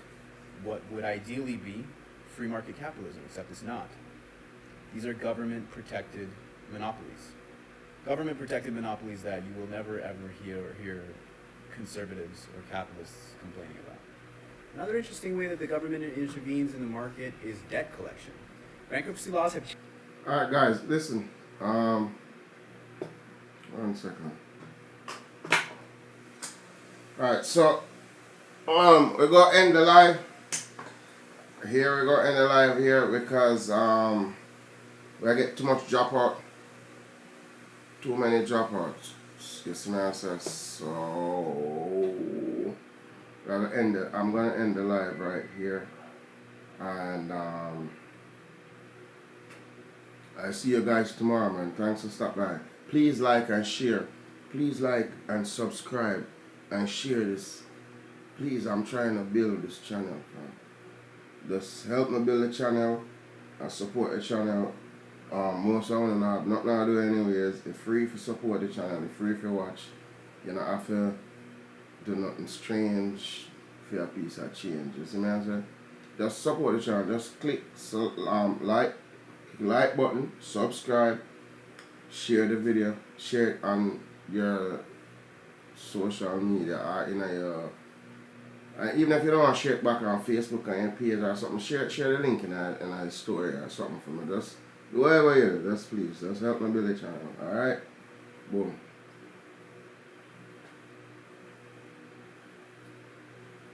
what would ideally be free market capitalism, except it's not. These are government-protected monopolies. Government-protected monopolies that you will never ever hear conservatives or capitalists complaining about. Another interesting way that the government intervenes in the market is debt collection. Bankruptcy laws have... Alright guys, listen. 1 second. Alright, so we're gonna end the live. Here we're gonna end the live here because we get too much dropout. Too many dropouts. Yes, man, so I'm gonna end the live right here. And I see you guys tomorrow, man. Thanks for stopping by. Please like and share. Please like and subscribe and share this. Please, I'm trying to build this channel, man. Just help me build the channel and support the channel. Most of them have nothing to do anyways. It's free for support the channel. It's free for watch. You don't have to do nothing strange for a piece of change. You see what I'm saying? Just support the channel. Just click like button, subscribe, share the video, share it on your social media or in your even if you don't want to share it back on Facebook or your page or something, share the link in a story or something for me. Just do whatever you do, just please. Just help me build the channel. Alright? Boom.